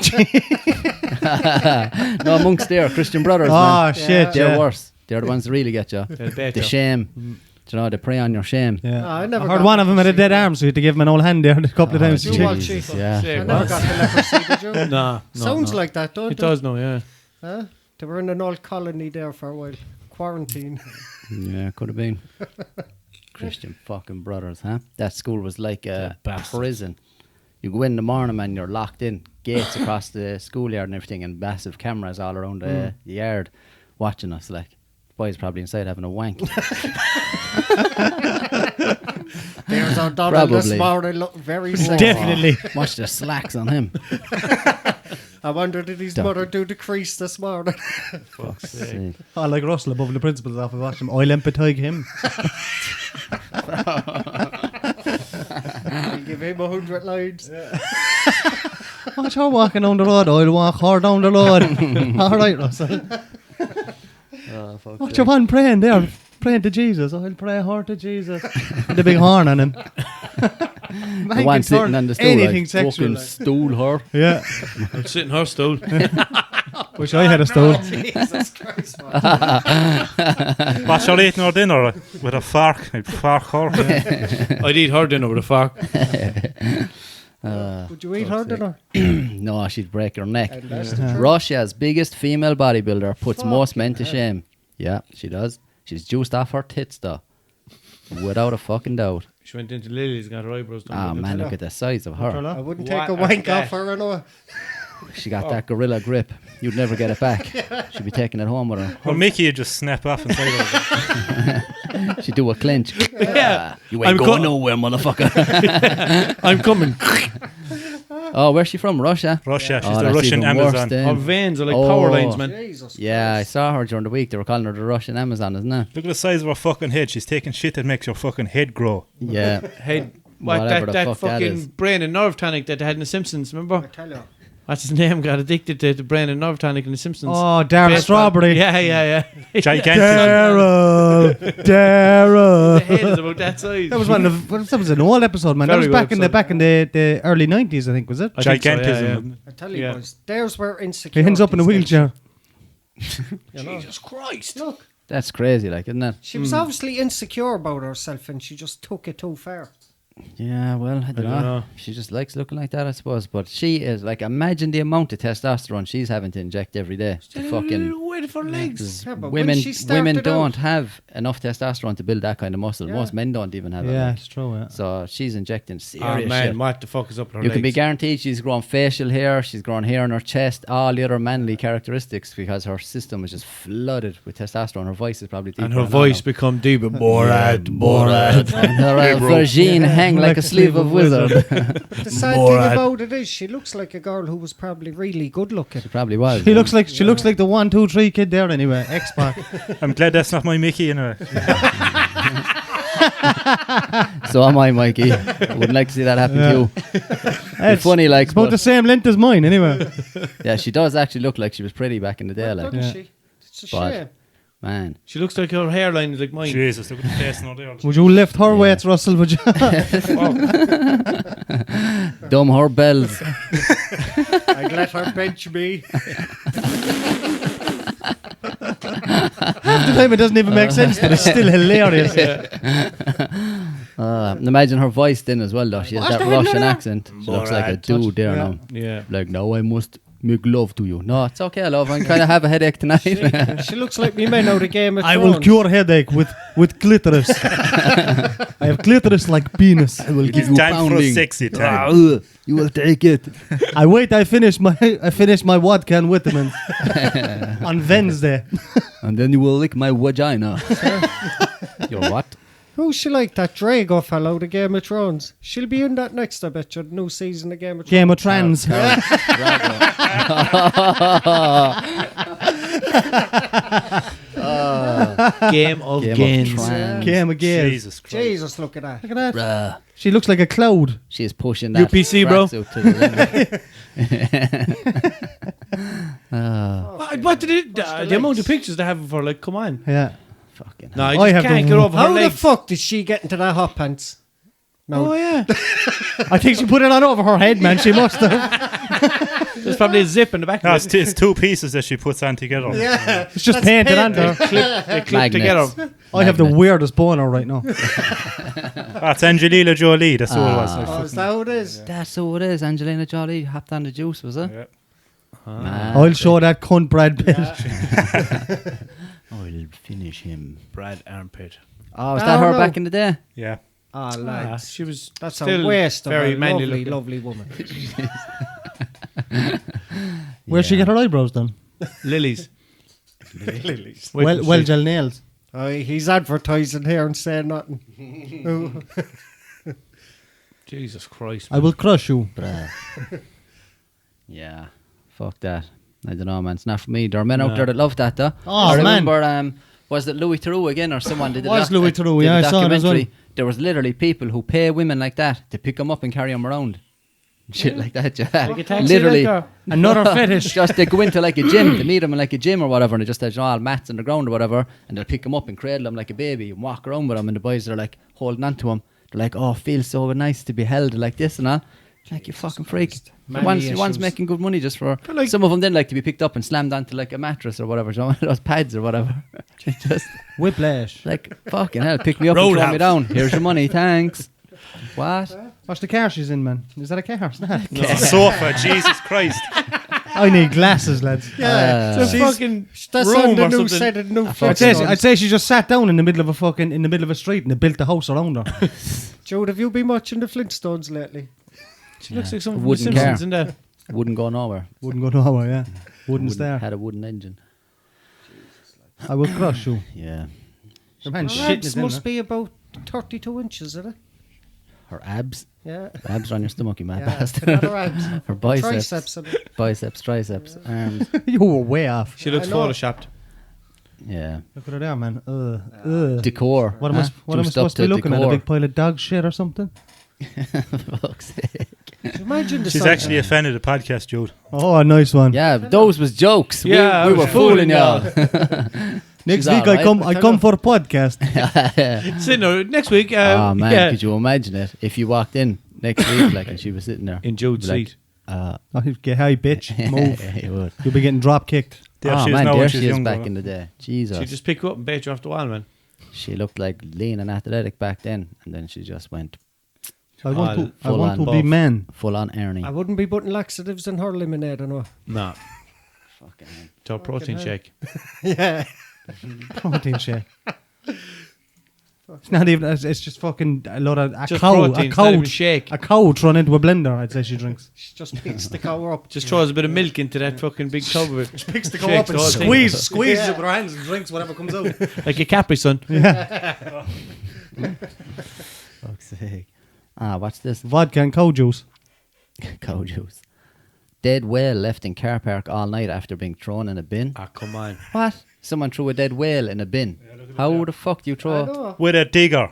No, monks there, Christian brothers. oh Man. shit, They're yeah. worse. They're the ones that really get you. They'll bet The you. shame. Do you know, they prey on your shame. Yeah. I never heard got one of them had a leprosy. dead arm, so you had to give him an old hand there a couple of times. Jesus. Walsh. Jesus, yeah. Shit, I never what? got the leprosy, did you? No. Sounds like that, don't It it? does now, yeah. Huh? They were in an old colony there for a while. Quarantine. Yeah, could have been. Christian fucking brothers, huh? That school was like a prison. You go in the morning, man, you're locked in. Gates across the schoolyard and everything, and massive cameras all around the yard watching us. Like, boys probably inside having a wank. There's our Donald this Probably. morning looking very sick. Definitely. Watch the slacks on him. I wonder did his mother do the crease this morning? Fuck's sake. See. Oh, like Russell above the principal's office. Watch him. I'll empathize him. I'll give him 100 lines. Watch her walking down the road. I'll walk her down the road. All right, Russell. Oh, fuck Watch sake. your man praying there. Praying to Jesus. I'll pray her to Jesus. With the big horn on him. The one sitting on the stool. Anything like, sexual. fucking stool her. Yeah. I'll sit in her stool. Wish I had a stool. Jesus Christ, man. What's your eating our dinner with a fork? I'd fork her. I'd eat her dinner with a fork. Would you eat her dinner? No, she'd break her neck. And that's the truth. Russia's biggest female bodybuilder puts most men to shame. Yeah, she does. She's juiced off her tits, though. Without a fucking doubt. She went into Lily's and got her eyebrows done. Ah, man, look at the size of her. I wouldn't What take a is wank that? off her, I know. She got that gorilla grip. You'd never get it back. She'd be taking it home with her. Well, Mickey would just snap off inside of it. She'd do a clinch. Yeah. You ain't I'm going co- nowhere, motherfucker. I'm coming. Oh, where's she from? Russia? Russia, she's Oh, the that's Russian even worse Amazon. then. Her veins are like Oh. power lines, man. Jesus Yeah, I Christ. saw her during the week. They were calling her the Russian Amazon, isn't it? Look at the size of her fucking head. She's taking shit that makes your fucking head grow. Yeah. Head. What, Whatever that the fuck that fucking is. brain and nerve tonic that they had in The Simpsons, I remember? tell you. What's his name? Got addicted to the brain and nerve tonic in The Simpsons. Oh, Daryl Baseball. Strawberry. Yeah. Gigantic. Daryl. The Daryl. head is about that size. That was one of that was an old episode, man. That Very was back good in the early 90s, I think, was it? I think so, yeah, Gigantism. I tell you, Yeah. boys, theirs were insecure. He ends up in a wheelchair. Jesus Christ. Look, That's crazy, like, isn't it? she was obviously insecure about herself and she just took it too far. Yeah, well, I don't don't know. know. She just likes looking like that, I suppose. But she is, like, imagine the amount of testosterone she's having to inject every day. To fucking... Wait for legs. 'cause Yeah, but when women she started women out- don't have enough testosterone to build that kind of muscle. Yeah. Most men don't even have it. Yeah, like. it's true, yeah. So she's injecting Oh serious man, shit. what the fuck is up with her You legs? can be guaranteed she's grown facial hair, she's grown hair on her chest, all the other manly characteristics because her system is just flooded with testosterone. Her voice is probably deeper and her than voice ours. become deeper. Borat. And her vagine hang like a sleeve of wizard. The sad thing about it is she looks like a girl who was probably really good looking. She probably was. She looks like the 1, 2, 3 kid there anyway. X-Pac. I'm glad that's not my Mickey anyway. So am I, Mikey. I wouldn't like to see that happen to you. It's funny, like, It's about but- the same length as mine anyway. yeah, she does actually look like she was pretty back in the day, like, Doesn't she? It's a But- shame. man. She looks like her hairline is like mine. Jesus, look at the face now there. Would you lift her weights, Russell? Would you? Dumb her bells. I'd let her bench me. Half the time it doesn't even make sense, but it's still hilarious. Imagine her voice then as well, though. She has that Russian accent. She looks like a dude there now. Yeah. Like, now I must make love to you. No, it's okay, love. I kind of have a headache tonight. She looks like me men out of Game of I Thrones. will cure headache with clitoris. I have clitoris like penis. I will give It's you time for a pounding. sexy time. You will take it. I finish my vodka and vitamins on Wednesday. And then you will lick my vagina. Your what? Who's she like, that Drago fellow out of Game of Thrones? She'll be in that next, I bet you, the new season of Game of Thrones. Game of Trans. Game of Game of Gains. Trans. Game of gays. Jesus Christ. Jesus, look at that. Look at that. Bruh. She looks like a cloud. She's pushing that UPC, bro. tracksuit to the limit. What did it? The amount of pictures they have of her, like, come on. Yeah. Fucking No, hell. I I just have can't the- get over her How the legs. fuck did she get into that hot pants? No. Oh, yeah. I think she put it on over her head, man. She must have. There's probably a zip in the back No, of it. it's two pieces that she puts on together. Yeah. It's just painted on there. They clip Magnets. together. I have the Magnets. weirdest boner right now. That's Angelina Jolie. That's who it was. Oh, is that how it is? That's who it is. Angelina Jolie hopped on the juice, was it? Yeah. Man. I'll show that cunt Brad Pitt. I'll finish him. Brad Armpit. Oh, was Oh, that her no. back in the day? Yeah. Oh, lads. She was That's still a waste of very a manly lovely, looking. lovely woman. Where'd she get her eyebrows done? Lilies. Well gel nails. Oh, he's advertising here and saying nothing. Jesus Christ. I will crush you. Bruh. Yeah. Fuck that. I don't know, man. It's not for me. There are men out there that love that, though. Oh, I man. remember, was it Louis Theroux again or someone did Was Louis Theroux, did yeah, a I saw it as documentary. well. There was literally people who pay women like that to pick them up and carry them around. Shit like that, yeah. Like a taxi, Literally. like Another fetish. Just they go into like a gym, they meet them in like a gym or whatever, and they just have all mats on the ground or whatever, and they'll pick them up and cradle them like a baby and walk around with them, and the boys are like holding on to them. They're like, oh, feels so nice to be held like this and all. Like, you fucking freak. One's issues. making good money just for... But like- some of them then like to be picked up and slammed onto like a mattress or whatever, so one of those pads or whatever. Just Whiplash. like, fucking hell, pick me up and throw me down. Here's your money, thanks. What? Watch the car she's in, man. Is that a car? It's not. A sofa. Jesus Christ. I need glasses, lads. Yeah. It's a fucking That's room on the or new something. set of new I'd say she just sat down in the middle of a street and they built a house around her. Jude, have you been watching the Flintstones lately? She looks like something from the Wooden Simpsons car. in there. Wouldn't go nowhere. Wouldn't go nowhere, yeah. Wouldn't stare. Had a wooden engine. I will crush you. Yeah. Your man Her shitting abs it in must there. be about 32 inches, isn't it? Her abs. Yeah. Her abs are on your stomach, you mad Yeah, bastard. not her abs. Her biceps. Triceps. And Biceps, triceps, arms. You were way off. She looks I know. photoshopped. Yeah. Look at her there, man. Ugh. Decor. What am I Juiced supposed to up be looking at? A decor. big pile of dog shit or something? Fuck's sake. imagine the She's size- actually a fan of the podcast, Jude. Oh, a nice one. Yeah, those was jokes. Yeah, I we were was fooling fooling y'all. Next She's week alright. I come for a podcast. So no, next week. Oh man, yeah. could you imagine it if you walked in next week like and she was sitting there In Jude's Be like, seat. Oh, get high, bitch. Move. You would. You'll be getting drop kicked. There Oh she is man, now there when she she's is younger. back in the day. Jesus, She just pick you up and bait you off the wall, man. she looked like lean and athletic back then, and then she just went I want to full on be buff. man. full on Ernie. I wouldn't be putting laxatives in her lemonade, I know. No. Fucking It's our protein hell. shake. Yeah. Protein shake. It's not even. It's just fucking a lot of a Just cow. protein, A it's not cow. even shake. A cow thrown into a blender. I'd say she drinks. She just picks the cow up. Just throws a bit of milk into that fucking big tub of it. Picks the cow up and squeezes it with her hands and drinks whatever comes out. Like a Capri Sun. Fuck's sake. Ah, watch this. Vodka and cow juice. Cow juice. Dead whale left in car park all night after being thrown in a bin. Ah, come on. What? Someone threw a dead whale in a bin. How the fuck do you I throw? know. With a digger.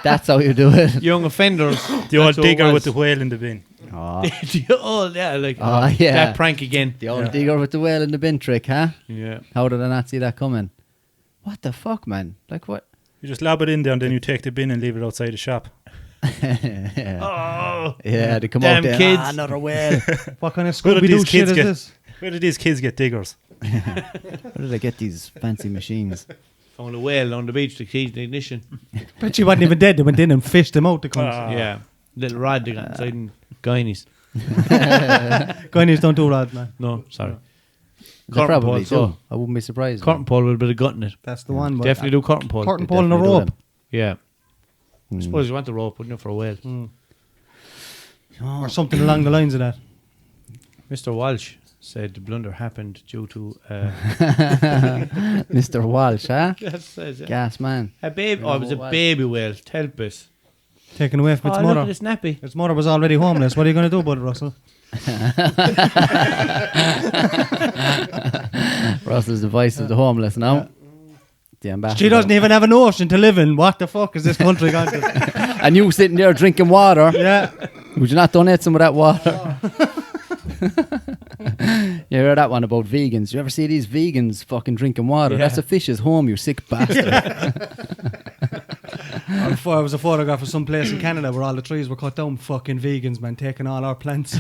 That's how you do it. Young offenders. The old That's what it digger was. with the whale in the bin. Oh, Oh, yeah, like Oh, yeah. that prank again. the old digger with the whale in the bin trick, huh? Yeah. How did I not see that coming? What the fuck, man? Like what? You just lob it in there and then you take the bin and leave it outside the shop. Yeah, Oh, they come Damn out there. kids. Ah, another whale. What kind of Where did Scooby-Doo these shit kids is get- this? Where did these kids get diggers? Where did I get these fancy machines? found a whale on the beach to key the ignition. Bet she wasn't even dead. They went in and fished him out. The cunts. Ah. Yeah. Little rod they got inside and guineas. Guineas don't do that, man. No, sorry. They Curtain probably pole, do. I wouldn't be surprised. Curtain pole with a bit of gut in it. That's the one. But Definitely do curtain pole. curtain pole and a Definitely do rope. Yeah. Hmm. I suppose you want the rope, wouldn't you, for a whale? Or something along the lines of that. Mr. Walsh said the blunder happened due to Mr. Walsh, huh? That says it. Gas man. A baby. Oh, it was a Walsh. baby whale. Telpus. Taken away from its Look at mother. this nappy. Its mother was already homeless. What are you going to do about it, Russell? Russell's the voice of the homeless now. The ambassador. She doesn't even have an ocean to live in. What the fuck is this country gone to? And you sitting there drinking water. Yeah. Would you not donate some of that water? You heard that one about vegans. You ever see these vegans fucking drinking water? Yeah. That's a fish's home, you sick bastard. There was a photograph of some place in Canada where all the trees were cut down. Fucking vegans, man, taking all our plants.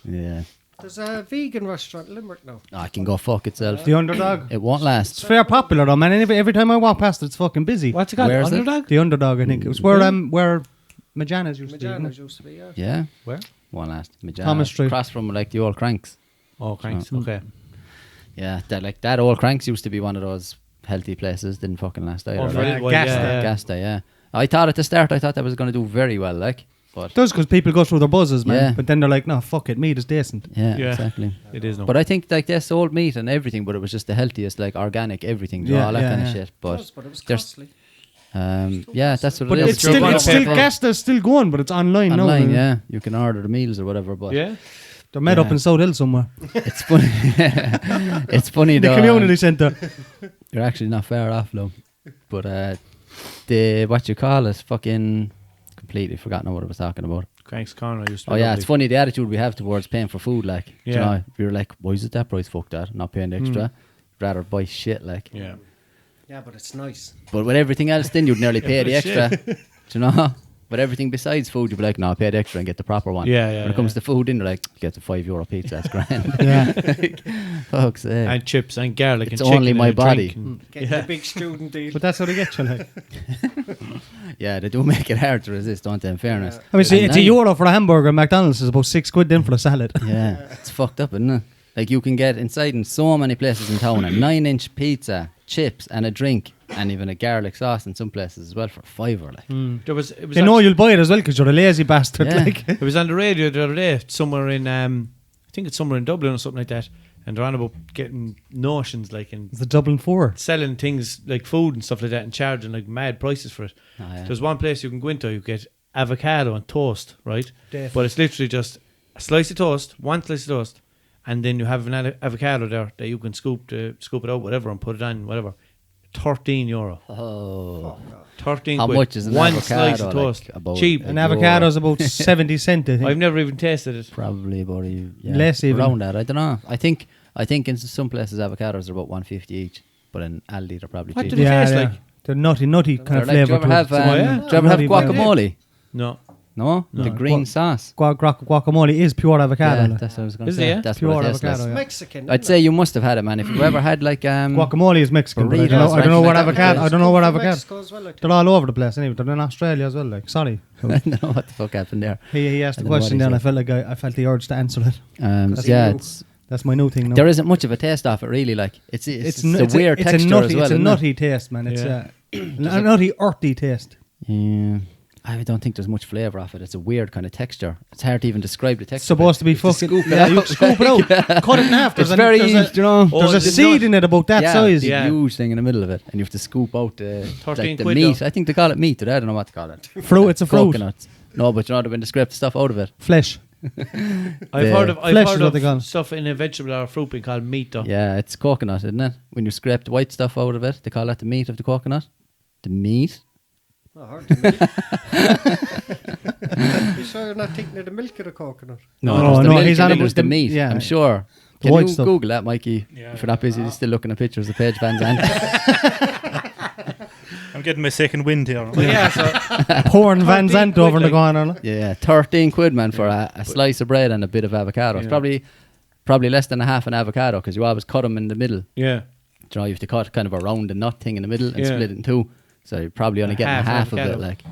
Yeah. There's a vegan restaurant in Limerick now. Oh, it can go fuck itself. The Underdog. It won't last. It's fair popular though, man. Every time I walk past it, it's fucking busy. What's it called? Where is it? Underdog? The Underdog, I think. It was where Majana's used to be. Majana's isn't it? used to be, yeah. Yeah. Where? Won't last. Thomas Street. Across from like the old Cranks. Oh, cranks. Oh. Okay. Yeah, that old Cranks used to be one of those healthy places. Didn't fucking last either. Oh, like. right. Well, Gasta. Gasta, yeah. I thought at the start, that was going to do very well, like. But It does because people go through their buzzes, man. Yeah. But then they're like, no, fuck it, meat is decent. yeah, Yeah. exactly. It is no. But I think like they sold meat and everything, but it was just the healthiest, like organic everything, Yeah, all that yeah, kind yeah. of shit. It But was, but it was there's- costly. yeah, that's what But it is. it's still, one it's still paper. Gasta's still going, but it's online, Online, now. yeah, you can order the meals or whatever. But yeah. They're met up Yeah. in South Hill somewhere. it's funny. It's funny The though. community centre. You're actually not far off, though. But the what you call it, fucking completely forgotten what I was talking about. Cranks Corner used to be Oh yeah, lovely. it's funny the attitude we have towards paying for food. Like, Yeah. you know, you're like, why is it that price? Fuck that, not paying the extra. Rather buy shit, like. Yeah. Yeah, but it's nice. But with everything else, then you'd nearly pay the extra. Do you know? But everything besides food, you'd be like, no, I'll pay the extra and get the proper one. Yeah, yeah, When it comes yeah. to food, then you're like, get the €5 pizza, that's grand. Yeah. Fuck's sake. And chips and garlic It's and chicken only and my a body. drink and- Get the big student deal. But that's how they get you, like. Yeah, they do make it hard to resist, don't they, in fairness. I mean, see, And it's then- €1 for a hamburger at McDonald's. Is about £6 then for a salad. Yeah, it's fucked up, isn't it? Like, you can get inside in so many places in town a 9-inch pizza, chips, and a drink, and even a garlic sauce in some places as well for £5. Like. There was, it was They know actually- you'll buy it as well because you're a lazy bastard. Yeah. Like. It was on the radio the other day, somewhere in, I think it's somewhere in Dublin or something like that, and they're on about getting notions, like, and It's the Dublin 4. selling things like food and stuff like that and charging like mad prices for it. Oh, yeah. There's one place you can go into, you get avocado and toast, right? Definitely. But it's literally just a slice of toast, one slice of toast, and then you have an avocado there that you can scoop it out, whatever, and put it on, whatever. €13. Oh. 13 How quid. much is an one avocado, slice of like, toast? about Cheap. a An avocado's about 70 cents, I think. I've never even tasted it. Probably about Less even. around that. I don't know. I think in some places avocados are about $1.50 each, but in Aldi they're probably What cheaper. do they taste yeah. like? They're nutty kind of They're like, flavour. do you ever have, Oh, yeah? do you ever have Nutty guacamole? No. No? The green sauce. Guacamole is pure avocado. Yeah, like. that's what I was going to Is say. it, yeah? That's Pure what it tastes avocado, like. yeah. Mexican. I'd say you must have had it, man. If you ever had like Guacamole is Mexican, but I burritos, don't know right? what Like avocado. I don't know what avocado. Mexico as well, I think. They're all over the place anyway. They're in Australia as well. Like, sorry. I don't know what the fuck happened there. He asked I the don't know what question he there, and I said. felt like I felt the urge to answer it. That's Yeah, new. That's my new thing now. there isn't much of a taste off it, really. Like it's a weird it's texture a nutty, as well. It's a isn't it? nutty taste, man. It's Yeah. a nutty, earthy taste. Yeah. I don't think there's much flavour off it. It's a weird kind of texture. It's hard to even describe the texture. It's supposed to be fucking. scoop it Yeah, you out. scoop it out, cut it in half. It's very, you know. Oh, There's a it's seed nut. in it about that yeah, size. Yeah. a huge thing in the middle of it, and you have to scoop out the 13 the quid meat. though. I think they call it meat. I don't know what to call it. Fruit. It's a fruit. Coconuts. No, but you know when they scrape the stuff out of it. Flesh. I've The heard of, flesh is what they call it. stuff in a vegetable or fruit being called meat though. Yeah, it's coconut, isn't it? When you scrape the white stuff out of it, they call that the meat of the coconut. The meat. Oh, hard to milk. You sure you're not thinking of the milk of the coconut? No, No, there's the no, milk he's and on then about there's the the- meat. yeah. I'm sure. The Can white you stuff. Google that, Mikey? Yeah, If you're not busy, still looking at pictures of Paige Van Zandt. I'm getting my second wind here. But yeah, so Pouring Van 13 Zandt over in the quid, corner. Yeah, 13 quid, man, for a slice of bread and a bit of avocado. It's Yeah. probably less than a half an avocado because you always cut them in the middle. yeah. You know, you have to cut kind of around the nut thing in the middle and Yeah. split it in two. So you're probably only A getting half half of avocado. it, like.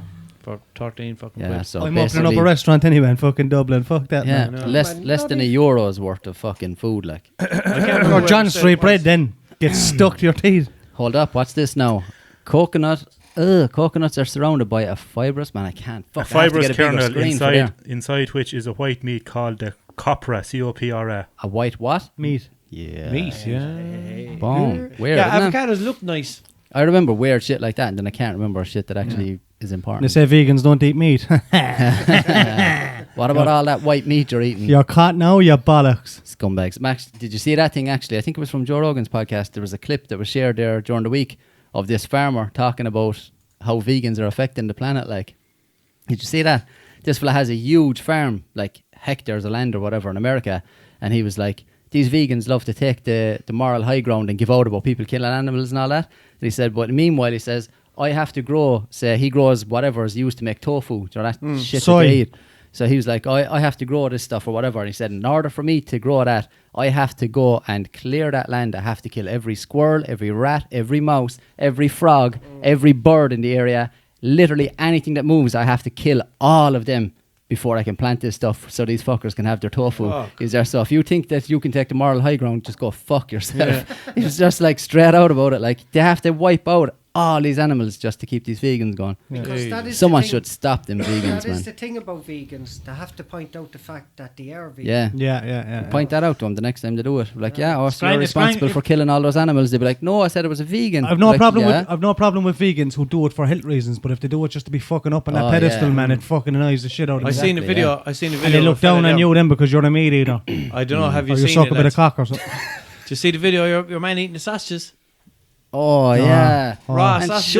For 13 fucking Yeah, quid. so I'm opening up basically- a restaurant anyway in fucking Dublin. Fuck that, Yeah, man. No. less Man, less not than a even- euro's worth of fucking food, like. Or John Street bread then. Gets stuck to your teeth. Hold up, what's this now? Coconut. Coconuts are surrounded by a fibrous, man, I can't. A Fuck, I have to fibrous get a bigger kernel screen for there. inside which is a white meat called the copra, C-O-P-R-A. A white what? Meat. Yeah. Meat, yeah. Boom. Weird, Yeah, isn't it? avocados look nice. I remember weird shit like that, and then I can't remember shit that actually is They important. say vegans don't eat meat. What about all that white meat you're eating? You're caught now, you bollocks. Scumbags. Max, did you see that thing actually? I think it was from Joe Rogan's podcast. There was a clip that was shared there during the week of this farmer talking about how vegans are affecting the planet. Like, did you see that? This fella has a huge farm, like hectares of land or whatever in America, and he was like, these vegans love to take the moral high ground and give out about people killing animals and all that. And he said, but meanwhile, he says, I have to grow, say he grows whatever is used to make tofu, or that shit Soy. that they eat. So he was like, I have to grow this stuff or whatever. And he said, in order for me to grow that, I have to go and clear that land. I have to kill every squirrel, every rat, every mouse, every frog, every bird in the area. Literally anything that moves, I have to kill all of them before I can plant this stuff so these fuckers can have their tofu. Is there? So if you think that you can take the moral high ground, just go fuck yourself. It's just like straight out about it. Like, they have to wipe out all these animals just to keep these vegans going. Because that is Someone the thing, should stop them vegans, That is man. the thing about vegans. They have to point out the fact that they are vegan. Yeah. Yeah. Point that out to them the next time they do it. Like, yeah, or so Fine, you're it's fine responsible if- for killing all those animals. They'd be like, no, I said it was a vegan. I've no Like, problem yeah. with I've no problem with vegans who do it for health reasons, but if they do it just to be fucking up on that Oh, pedestal, yeah. man, it fucking annoys the shit out of I me. seen a Exactly, video. I seen a video. And they of look a fella down on there. you then because you're a meat eater. I don't know. Have you Or you seen suck it? a bit of lads? cock or something. Did you see the video? Your man eating the sausages. Oh, yeah. Raw And sausages.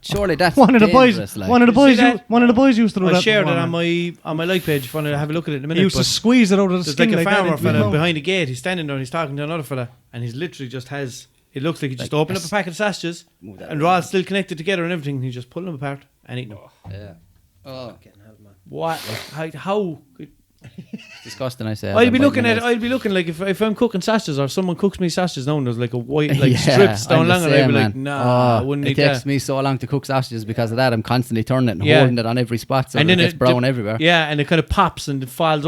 surely that's One of the boys, dangerous, like. one of the Did you boys, see that? one of the boys used to do I that. shared before, it man. on my like page. If you want to have a look at it in a minute. He used to but squeeze it out of the there's skin like a that farmer into his fella mouth. behind the gate. He's standing there and he's talking to another fella, and he's literally just has. It looks like he just Like opened up a packet of sausages, and they're all still connected together and everything. He's just pulling them apart and eating them. Yeah. Oh, What? How? disgusting, I say. I'd be looking like if I'm cooking sausages or someone cooks me sausages now and there's like a white like strips down long, and I'd be like, nah, I wouldn't it eat takes that. me so long to cook sausages because of that. I'm constantly turning it and Yeah. holding it on every spot so And that it then gets brown everywhere. Yeah, and it kind of pops and it rolls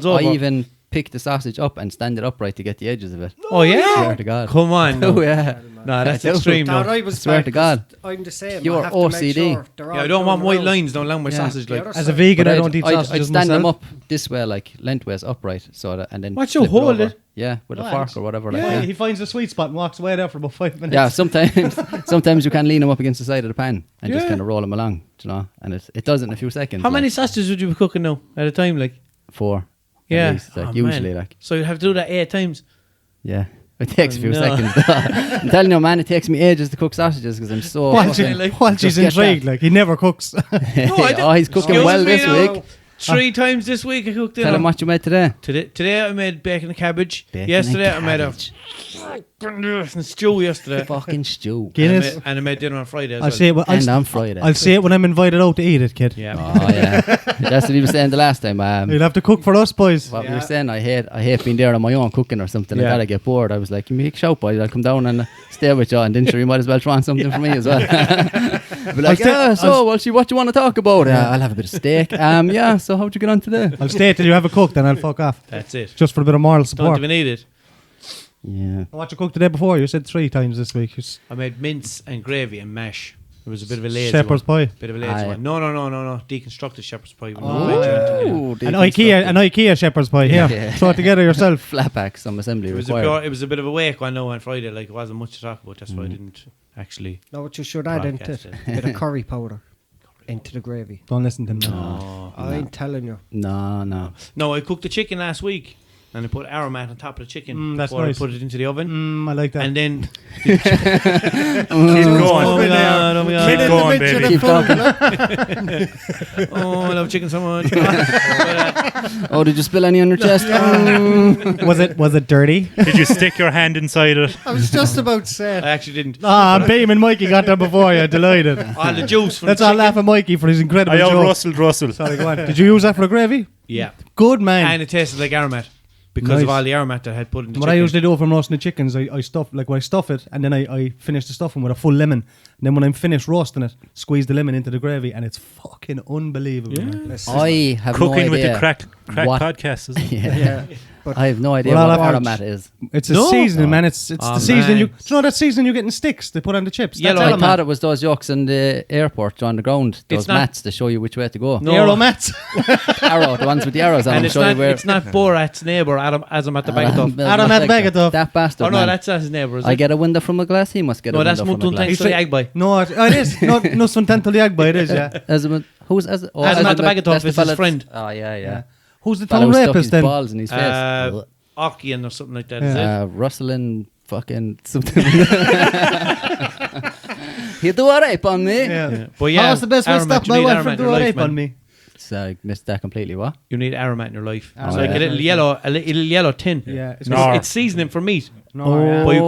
over. I even pick the sausage up and stand it upright to get the edges of it. Oh yeah, Swear to God. come on. Oh No, yeah. no that's I do. extreme. Now, No. I was Swear bad to God. 'cause I'm the same. You're I have to make OCD. sure they're all Yeah, I don't want going white around. lines down along my Yeah. sausage. The Like, other As a side. vegan, But I don't eat I'd sausages stand them myself. up this way, like lengthways upright, so that, and then What, you flip hold over. it? Yeah, with a Right. fork or whatever. Like, Yeah, yeah. he finds a sweet spot and walks away there for about 5 minutes. Yeah, sometimes you can lean them up against the side of the pan and just Yeah. kind of roll them along, you know, and it does it in a few seconds. how many like, sausages would you be cooking now at a time? Like, 4. yeah, At least, like, Oh, usually, man. like, So you'd have to do that 8 times. yeah. It takes a few No. seconds. I'm telling you, man, it takes me ages to cook sausages because I'm so. While fucking- she's Just get intrigued, that. like he never cooks. Oh, he's cooking Excuse well me this now. week. 3 times this week I cooked Tell him dinner. what you made today. Today I made bacon and cabbage. Bacon Yesterday and I made a cabbage. stew yesterday. Fucking stew. Guinness. And I made dinner on Friday as I'll well. say it. And on Friday. I'll say it when I'm invited out to eat it, kid. Yeah. Oh yeah, that's what he was saying the last time. You'll have to cook for us, boys. What we were saying, I hate being there on my own cooking or something like Yeah. that. I get bored. I was like, give me a shout, boys. I'll come down and stay with you. And then sure, you might as well throw on something for me as well. Be like, well, see what you want to talk about. I'll have a bit of steak. Yeah. So how'd you get on today? I'll stay till you have a cook, then I'll fuck off. That's it. Just for a bit of moral Don't support. even eat it. Yeah. What you cooked the day before? You said 3 times this week. It's I made mince and gravy and mash. It was a bit of a lazy shepherd's one. pie. Bit of a lazy Aye. one. No. Deconstructed shepherd's pie. With no Oh, veg in it. An IKEA shepherd's pie. Here, Yeah. throw it together yourself. Flat pack, some assembly It was required. it was a bit of a wake one now on Friday. Like, it wasn't much to talk about. That's why I didn't actually. Know what you should add into broadcast it? it. Bit of curry powder into the gravy. Don't listen to him. Oh. I'm telling you. No. No, I cooked the chicken last week, and I put aromat on top of the chicken that's before nice. I put it into the oven. I like that. And then Keep going. oh my god, oh my god. Keep going, baby. Keep talking. Oh, I love chicken so much. Oh, did you spill any on your chest? was it dirty? Did you stick your hand inside it? I was just about to say I actually didn't. Beam and Mikey got there before you. Delighted. All the juice from Let's the all chicken. laugh at Mikey for his incredible I out joke. Russell. Sorry, go on. Did you use that for the gravy? Yeah, Good man. and it tasted like aromat because Nice. of all the aromat that I had put in the What chicken. I usually do if I'm roasting the chickens, I stuff when I stuff it, and then I finish the stuffing with a full lemon. And then when I'm finished roasting it, squeeze the lemon into the gravy, and it's fucking unbelievable. Man. it. I have no Cooking with idea the crack what- podcast, isn't it? Yeah. But I have no idea Well, what I'll have aromat is. It's a No. seasoning, man. It's Oh, the seasoning. man. Do you know that seasoning you get in sticks they put on the chips? Yellow. That's I Aromat. thought it was those yolks in the airport on the ground, those It's not- mats to show you which way to go. No. Aromats. Arrow, the ones with the arrows on And them, it's show you not, where. it's not Borat's neighbour, Adam at the back of. Adam at the back of the- That bastard. Oh no, man. that's not his neighbour. Is I it? get a window from a glass. He must get No, a that's window from a Muntun glass. thanks to the egg boy. boy. No, it is. No Svantantal Yagba, it is, yeah. Who's Azamat the Bagatov is his friend. Oh, yeah. Who's the Fellow town who stuck rapist his then? balls in his face. Okian or something like that, is it? Russell and fucking something. He do a rape on me. Yeah. But yeah, How's the best way to Aramat, stop you my need wife Aramat from in your doing a life, rape man. on me? So I missed that completely. What? You need Aramat in your life. Oh, It's like yeah. a little yellow tin. Yeah. It's seasoning for meat. No, But you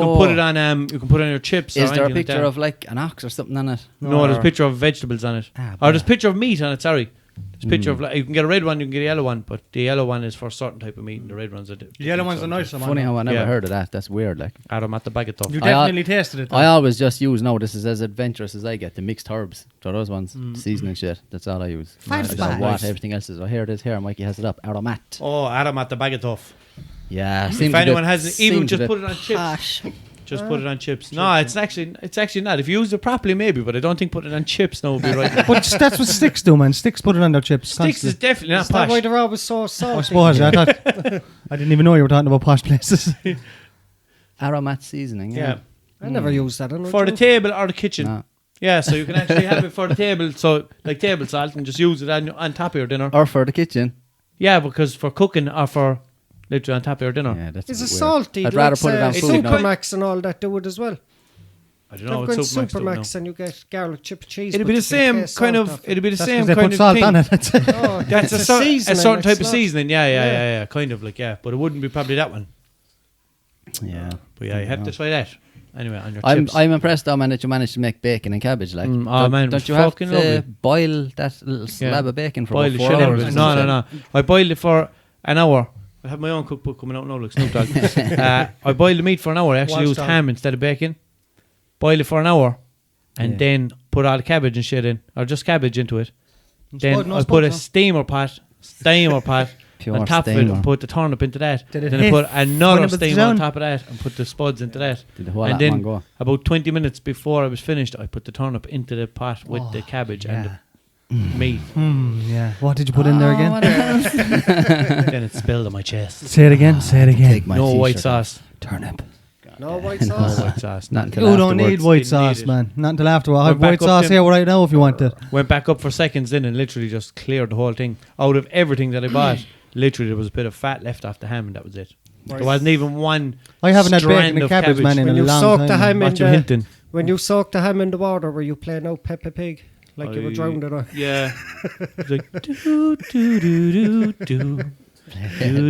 can put it on your chips. Is or there a anything picture like of like an ox or something on it? No, there's a picture of vegetables on it. Or there's a picture of meat on it, sorry. There's a picture of, like, you can get a red one, you can get a yellow one, but the yellow one is for a certain type of meat and the red one's a The yellow one's a nicer one. Funny how I never Yeah. heard of that. That's weird. Like Aramat the Bagatov. You I al- definitely tasted it. I always just use this is as adventurous as I get. The mixed herbs, so those ones, seasoning shit. That's all I use. I don't know what everything else is. Oh, here it is. Here, Mikey has it up. Aromat. Oh, Aramat the Bagatov. Yeah. If anyone hasn't, even just put it on chips. Posh. Just put it on chips. No, it's actually not. If you use it properly, maybe, but I don't think putting it on chips now would be right. But that's what sticks do, man. Sticks put it on their chips. Sticks is definitely not Is that why posh. they're always so I salty? suppose. I thought. I didn't even know you were talking about posh places. Aromat seasoning. Yeah. I never used that. I don't For the know. table or the kitchen. No. Yeah, so you can actually have it for the table, so like table salt, and just use it on top of your dinner. Or for the kitchen. Yeah, because for cooking or for literally on top of your dinner. Yeah, that's Is a it bit weird. salty? I'd Do rather it's, put it on food now. Supermax and all that do it as well. I don't know I've what got Supermax do now. Supermax and you get garlic chip cheese. It'd but be the you can same taste kind salt of. off it. It'd be the That's same because they kind put of salt thing. on it. That's it. Oh, That's it's a certain seasoning, type it's of not- seasoning. Yeah. Kind of like, yeah, but it wouldn't be probably that one. Yeah. But yeah, you have to try that. Anyway, on your I'm chips. impressed though, man, that you managed to make bacon and cabbage. Like, man, don't you have fucking to lovely. boil that little slab of bacon for boil about the 4 shit out hours? of it. No. I boiled it for an hour. I have my own cookbook coming out now, like Snoop Dogg. I boiled the meat for an hour. I actually used ham instead of bacon. Boiled it for an hour, and then put all the cabbage and shit in, or just cabbage into it. Then I put a steamer pot Pure on top of it, steamer. and put the turnip into that. Did it Then I hit put another when it was steamer on done? top of that, and put the spuds into that. Did the whole And lot in then one go? about 20 minutes before I was finished, I put the turnip into the pot with the cabbage and the meat. Yeah. What did you put in there again? Then it spilled on my chest. Say it again. Say it again. Take my No t-shirt white off. sauce. Turnip. No white No sauce. white sauce. Not until You don't need afterwards. white Didn't need sauce, it. man. Not until afterwards. I Went have back white up sauce then. here right now if you want it. Went back up for seconds in and literally just cleared the whole thing. Out of everything that I bought, literally there was a bit of fat left off the ham and that was it. There wasn't even one I haven't had strand bacon and of cabbage, man, in When a you long soak time. the ham in Watch him the hinting. when you soak the ham in the water, were you playing out Peppa Pig like you were drowned in it? Yeah. It's like do do do do do. Playing a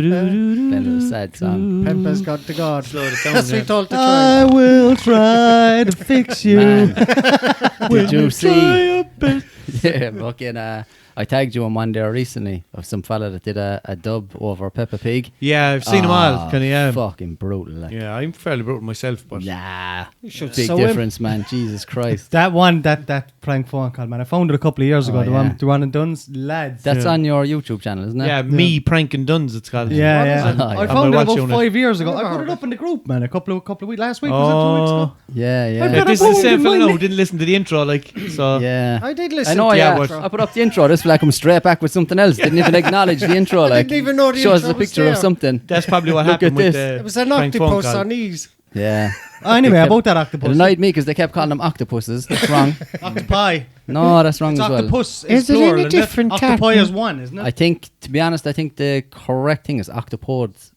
little sad song. Peppa's got to God. Slow it down. That's we yeah. told to I try. will try to fix you. Man, did you see? Try your best. Yeah, fucking. I tagged you on one there recently of some fella that did a dub over Peppa Pig. Yeah, I've seen them all. Can you? Fucking brutal. Like. Yeah, I'm fairly brutal myself, but Nah, should big sew him. difference, man. Jesus Christ. That one, that prank phone call, man. I found it a couple of years ago. Oh, The yeah. one in Duns, lads. That's Yeah. on your YouTube channel, isn't it? yeah, me pranking Duns. It's called. Yeah, What yeah. is it? Oh, I yeah. found it On my about Walshunit. 5 years ago. Never I put heard it of up in the group, man. A couple of weeks. Last week was it 2 weeks ago? Yeah, I've yeah. got This is the Boom, same fella mind. who didn't listen to the intro, like so. Yeah. I did I listen. know, to yeah. the but- intro. I put up the intro. This fella comes straight back with something else. Didn't even acknowledge the intro. Like, didn't even know the shows intro a was picture there. of something. That's probably what Look happened at with this. the It was an prank phone octopus call. on knees. Yeah. Anyway, about that It octopus. annoyed me because they kept calling them octopuses. That's wrong. Octopi. No, that's wrong It's as well. octopus. Is it plural, any isn't it? different, Octopi Captain? is one, isn't it? I think, to be honest, I think the correct thing is octopods.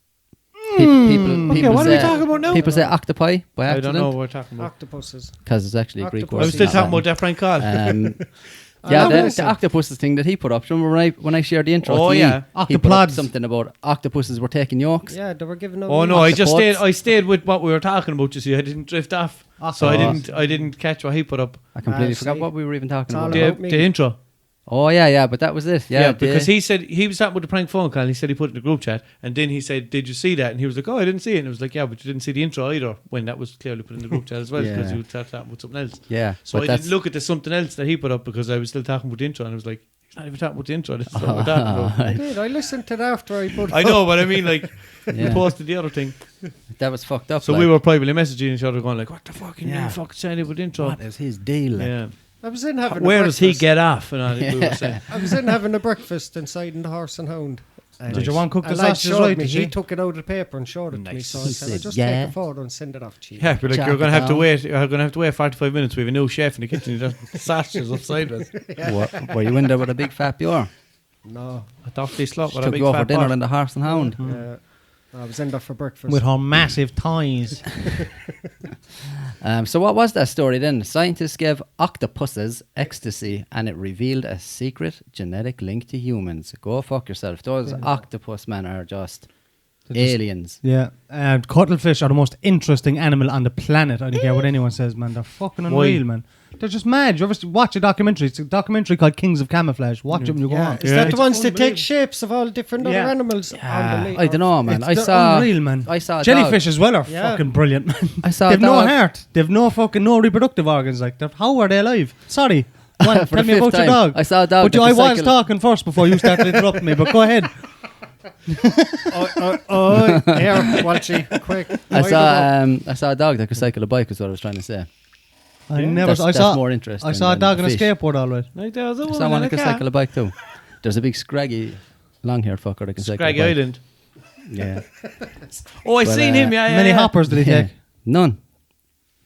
Okay, what are we talking about now? People say octopi by I don't know accident what we're talking about. Octopuses. because it's actually a Greek Octopus. word. I was still Yeah. talking about that prank call. Yeah, love the listen. octopuses thing that he put up. Remember when I shared the intro? Oh, to yeah. he put up Octoplods. something about octopuses were taking yolks. Yeah, they were giving. Oh no, I just Octopods. stayed with what we were talking about. You see, I didn't drift off, so I didn't catch what he put up. I completely Ah, forgot see. what we were even talking It's all about. about me. The intro. Oh yeah, but that was it. Yeah, because he said he was talking with the prank phone call. And he said he put it in the group chat, and then he said, "Did you see that?" And he was like, "Oh, I didn't see it." And it was like, "Yeah, but you didn't see the intro either." When that was clearly put in the group chat as well, because Yeah. you were talking about something else. yeah. So but I that's didn't look at the something else that he put up because I was still talking about the intro, and I was like, "He's not even talking about the intro. This is what we're talking about." I did. I listened to it after I put. I know, but I mean, like, we Yeah. posted the other thing, that was fucked up. so like, we were privately messaging each other, going like, "What the fuck? You Yeah. fucking saying it with the intro?" What is his deal? Like? Yeah. I was in having. Where a does he breakfast. get off? And all that we were saying. I was in having a breakfast inside in the Horse and Hound. Did you want to cook the A lad sausages showed right? me. Did He you? took it out of the paper and showed it to me. Nice. So I He said, I'll said, just yeah. take a photo and send it off to you. Yeah, but like Chop you're gonna it have to down. wait. You're gonna have to wait 45 minutes. We have a new chef in the kitchen. He does sausages upside us. Were you in there with a big fat Bjorn? No. A toffee slot with a Took big you over fat dinner pot. in the Horse and Hound. I was in there for breakfast. With her massive thighs. So what was that story then? Scientists gave octopuses ecstasy and it revealed a secret genetic link to humans. Go fuck yourself. Those octopus men are just aliens. Yeah. Cuttlefish are the most interesting animal on the planet. I don't care what anyone says, man. They're fucking unreal, man. They're just mad. You ever watch a documentary? It's a documentary called Kings of Camouflage. Watch it when you go on. Is that the ones that take shapes of all different other Yeah. animals? I don't know, man. They're unreal, man. I saw a Jellyfish dog. as well are Yeah. fucking brilliant, man. I saw a They've no dog. heart. They've no reproductive organs. Like, how are they alive? Sorry. Go on, For tell the me about fifth your time. dog. I saw a dog But that I could was cycle- talking first before you started interrupting me. But go ahead. Here, Walshy, quick. I saw a dog that could cycle a bike. Is what I was trying to say. I That's saw more interesting. I saw a than dog on a fish. skateboard all right. Like there was a I woman saw one in that a could car. cycle a bike too. There's a big scraggy, long-haired fucker that can cycle a Scraggy bike. Island. Yeah. Oh, I But, seen him. Yeah, Many yeah. hoppers did he Yeah. take? None.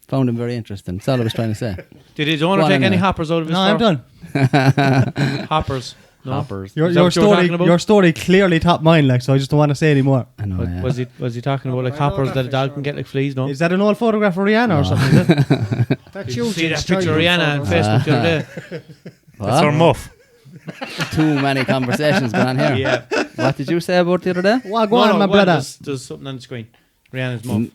Found him very interesting. That's all I was trying to say. Did his owner One take in any there. hoppers out of his No, I'm fur? done. Hoppers. No. Hoppers. Your, Is that your what you were story, talking about? your story clearly topped mine, like, so I just don't want to say any more. I know. Yeah. Was he talking about like I know hoppers that that a for dog sure. can get like fleas? No. Is that an old photograph of Rihanna or something? Is it? That's Did you see Eugene's that picture of childhood Rihanna on photo. Facebook the other day? That's our What? muff. Too many conversations going on here. Yeah. What did you say about the other day? Well, go on, my brother. There's something on the screen. Rihanna's mum.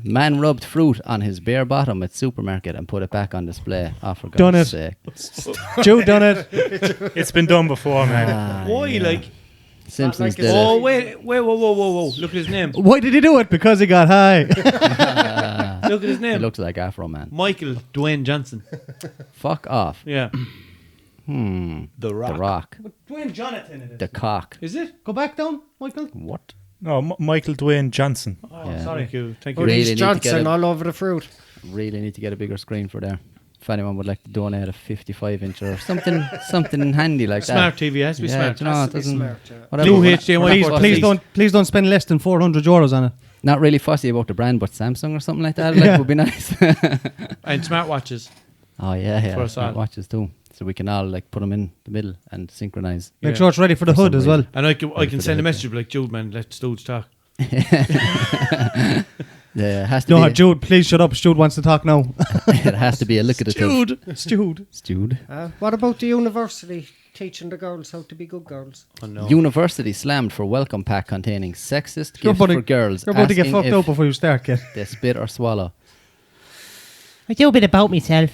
Man rubbed fruit on his bare bottom at supermarket and put it back on display. Oh, for Done God's it. sake. Jude done it. It's been done before, man. Ah, Why, yeah. like? Simpsons like did it's- Oh, it. wait, whoa. Look at his name. Why did he do it? Because he got high. Look at his He name. looks like Afro Man. Michael Dwayne Johnson. Fuck off. Yeah. The The Rock. Rock. Dwayne Jonathan in The cock. Is it? Go back down, Michael. What? No, Michael Dwayne Johnson. Oh, Yeah. sorry. Thank you. Thank Oh, you. Really these need to get Johnson it. all over the fruit. Really need to get a bigger screen for there. If anyone would like to donate a 55-inch or something handy like Smart that. TV has to be Yeah, smart. do you know, Has it to be doesn't. smart, yeah. Whatever, Blue we're not- HDMI we're not port, fussy. Please don't spend less than 400 euros on it. Not really fussy about the brand, but Samsung or something like that like, would be nice. And smartwatches. Oh yeah, For us all. watches too, so we can all like put them in the middle and synchronize. Make Yeah. sure it's ready for the For hood some as well. reason. And I for can the send a head, message like, Jude, man, let Stooge talk. Yeah, it has to No, be. Jude, please shut up. Jude wants to talk now. It has to be a liquidative. Jude. Jude. What about the university teaching the girls how to be good girls? Oh, no. University slammed for welcome pack containing sexist You're gift about to- for girls. You're about to get asking fucked if up before you start, kid. they spit or swallow. I do a bit about myself.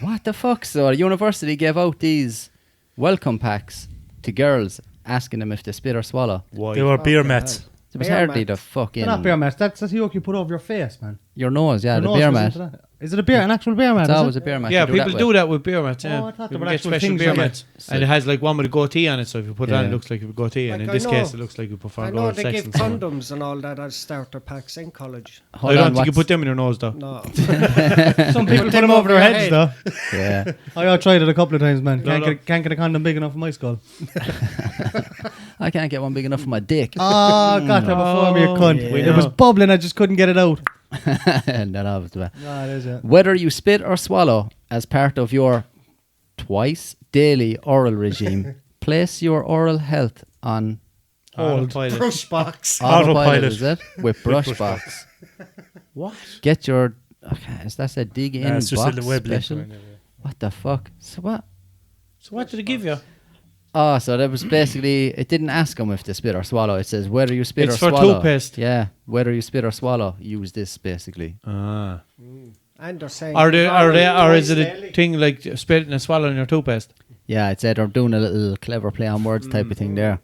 What the fuck? So a university gave out these welcome packs to girls, asking them if they spit or swallow. Why? They were beer mats. It was Beer hardly mat. the fucking They're not beer mats. That's the yoke you put over your face, man. your nose, yeah, Your the nose beer goes mat. into that. Is it a beer? An actual beer mat? It's is always it? a beer mat. Yeah, you people that do with. that with beer mats. Yeah. Oh, I thought they You were can get actual special things beer like that. mats, and it has like one with a goatee on it. So if you put it on, Yeah. it looks like a goatee, and Like in I this know- case, it looks like you prefer I know oral they sex. give and so on. condoms and all that as starter packs in college. Hold I don't on, think you what's- put them in your nose though. No. Some people put them them over their over your heads, head. though. Yeah. I tried it a couple of times, man. No. Can't get a condom big enough for my skull. I can't get one big enough for my dick. Oh, got that before me, you cunt. We It was know. bubbling, I just couldn't get it out. And then obviously. No, it is, yeah. Whether you spit or swallow as part of your twice daily oral regime, place your oral health on Autopilot. Brush box. autopilot, Autopilot. is it? With brush box. What? Get your... Okay, is that a dig in It's just box a web link. special? What the fuck? So what? So what did it give you? Oh, so that was basically... It didn't ask them if they spit or swallow. It says whether you spit It's or for swallow. toothpaste. Yeah, whether you spit or swallow, use this basically. Ah. And they're saying... Or is it twice a daily. thing like spitting and swallowing your toothpaste? Yeah, it's either doing a little clever play on words type of thing there,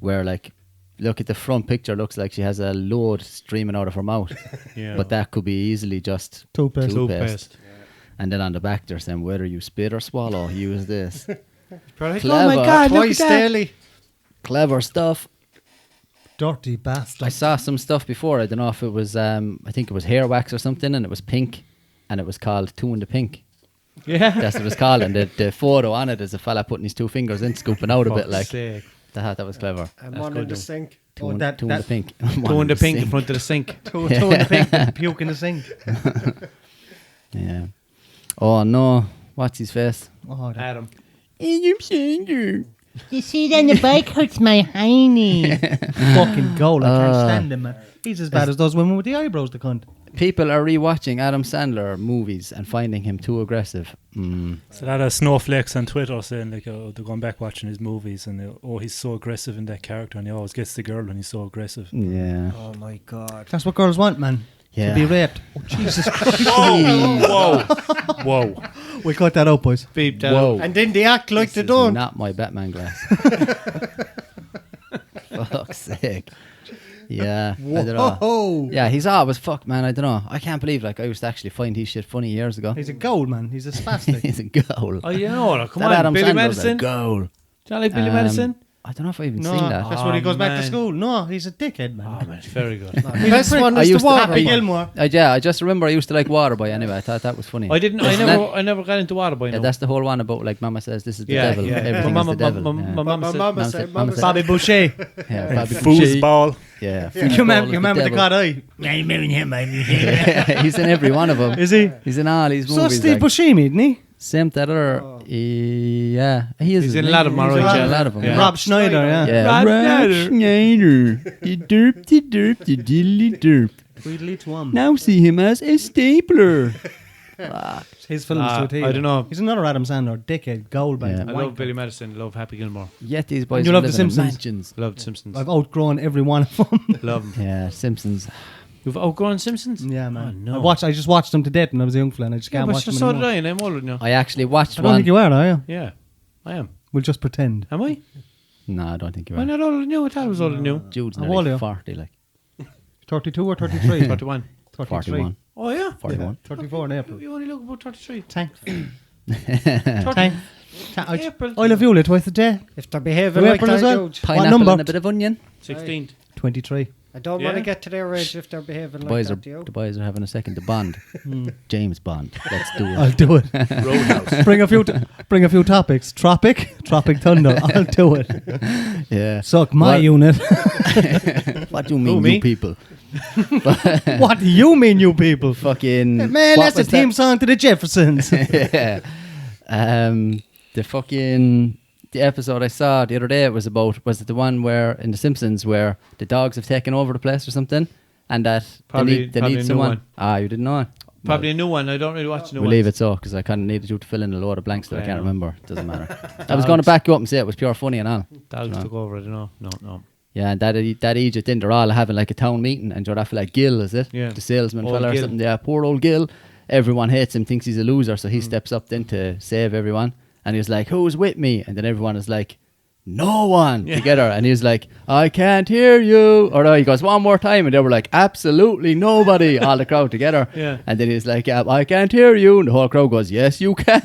where like, look at the front picture, looks like she has a load streaming out of her mouth, Yeah. but that could be easily just Toothpaste. toothpaste. And then on the back they're saying whether you spit or swallow, use this. Probably like, Clever. oh my god, look at Twice that. daily. Clever stuff. Dirty I bastard. saw some stuff before. I don't know if it was, I think it was hair wax or something, and it was pink, and it was called Two in the Pink. Yeah. That's what it was called, and the photo on it is a fella putting his two fingers in, scooping out a bit Fuck's like. sake. That was clever. And one in the sink. Two in that- the that- pink. Two in the pink in front of the sink. Two in the pink and puke in the sink. Yeah. Oh no. What's his face? Oh, that- Adam. You see then the bike hurts my hiney. fucking goal. I can't stand him, man. He's as bad as those women with the eyebrows, the cunt. People are rewatching Adam Sandler movies and finding him too aggressive. So that has snowflakes on Twitter saying like, oh, they're going back watching his movies and oh, he's so aggressive in that character and he always gets the girl when he's so aggressive. Yeah. Oh my God. That's what girls want, man. Yeah. To be raped. Oh, Jesus Christ. Whoa. We'll cut that out, boys. Beep that Whoa. out. And then they act like This they is don't. not my Batman glass. Fuck's sake. Yeah. I don't know. Whoa. Yeah, he's always fuck, man. I don't know. I can't believe I used to actually find his shit funny years ago. He's a goal, man. He's a spastic. He's a goal. Oh, you know, come That on. Adam Billy Sandler's Madison. a goal. Do you like Billy Madison? I don't know if I've even No, seen that. that's when he goes back to man. school. No, he's a dickhead, man. Oh, man, it's very good. The best one I is the used to- water Happy one. Gilmore. Yeah, I just remember I used to like Waterboy anyway. I thought that was funny. I never got into Waterboy. Yeah, No. that's the whole one about like Mama says this is the Yeah, devil. yeah. Everything My is the devil. mama- yeah. my mama said- Mama Mama said, said- Mama said- Bobby Boucher. Yeah, Bobby Foosball. Boucher. Yeah, You remember the God Eye? He's in every one of them. Is he? He's in all these So movies. Steve like, Buscemi, isn't he? same that other. Yeah, he is. He's isn't in a he? lot of them, He's alright, in yeah. a lot of them. Yeah. Yeah. Rob Schneider, yeah. Yeah. Rob Rob Schneider. Schneider. You derp, you derp, you diddly derp. Tweedly to him. Now see him as a stapler. His films to a T. I don't know. He's another Adam Sandler, dickhead, gold Yeah. band. I love Billy Madison. Love Happy Gilmore. Yet these boys You are love The living in Simpsons? mansions. Love The Simpsons. I've outgrown every one of them. Love them. Yeah, Simpsons. You've outgrown Simpsons? Yeah, man. Oh, no. I just watched them to death when I was a young fella and I just Yeah, can't but watch them so did anymore. I, and I'm older now. I actually watched I don't one. think you are, are you? Yeah, I am. We'll just pretend. Am I? No, I don't think you I'm are. not older than you. I thought I was older than you. Jude's How old are nearly you? 40, like 32 or 33? 31. 41. Oh, yeah? 41. 34 in April. You only look about 33. Thanks. 30. April. I love you, twice a day. If they're behaving You like April that, as well? George. Pineapple number? and a bit of onion. 16th. 23. I don't want to Yeah. get to their age if they're behaving The like boys, that, do you? the boys are having a second to Bond. James Bond. Let's do I'll it. do it. Roadhouse. bring a few topics. Tropic Thunder. I'll do it. Yeah. Suck my What? unit. What do you mean, Who, me? you people? What do you mean, you people? Fucking. Man, what that's a was that? theme song to the Jeffersons. Yeah. The fucking the episode I saw the other day was it the one where in The Simpsons where the dogs have taken over the place or something, and that Probably- they probably need a new someone. one. Ah, you didn't know it. Probably a new one. I don't really watch new We'll ones. leave it so because I kind of needed you to fill in a load of blanks that I Okay, can't no. remember. Doesn't matter. I was going to back you up and say it was pure funny and all. Dogs took over. I don't know. No. Yeah, and that Egypt thing, they're all having like a town meeting, and you're after like Gil, is it? Yeah. The salesman Old fella or Gil. something. Yeah, poor old Gil. Everyone hates him, thinks he's a loser, so he steps up then to save everyone. And he's like, "Who's with me?" And then everyone is like, "No one," together. And he's like, "I can't hear you." Or no, he goes, "One more time." And they were like, "Absolutely nobody." All the crowd together. Yeah. And then he's like, "I can't hear you." And the whole crowd goes, "Yes, you can."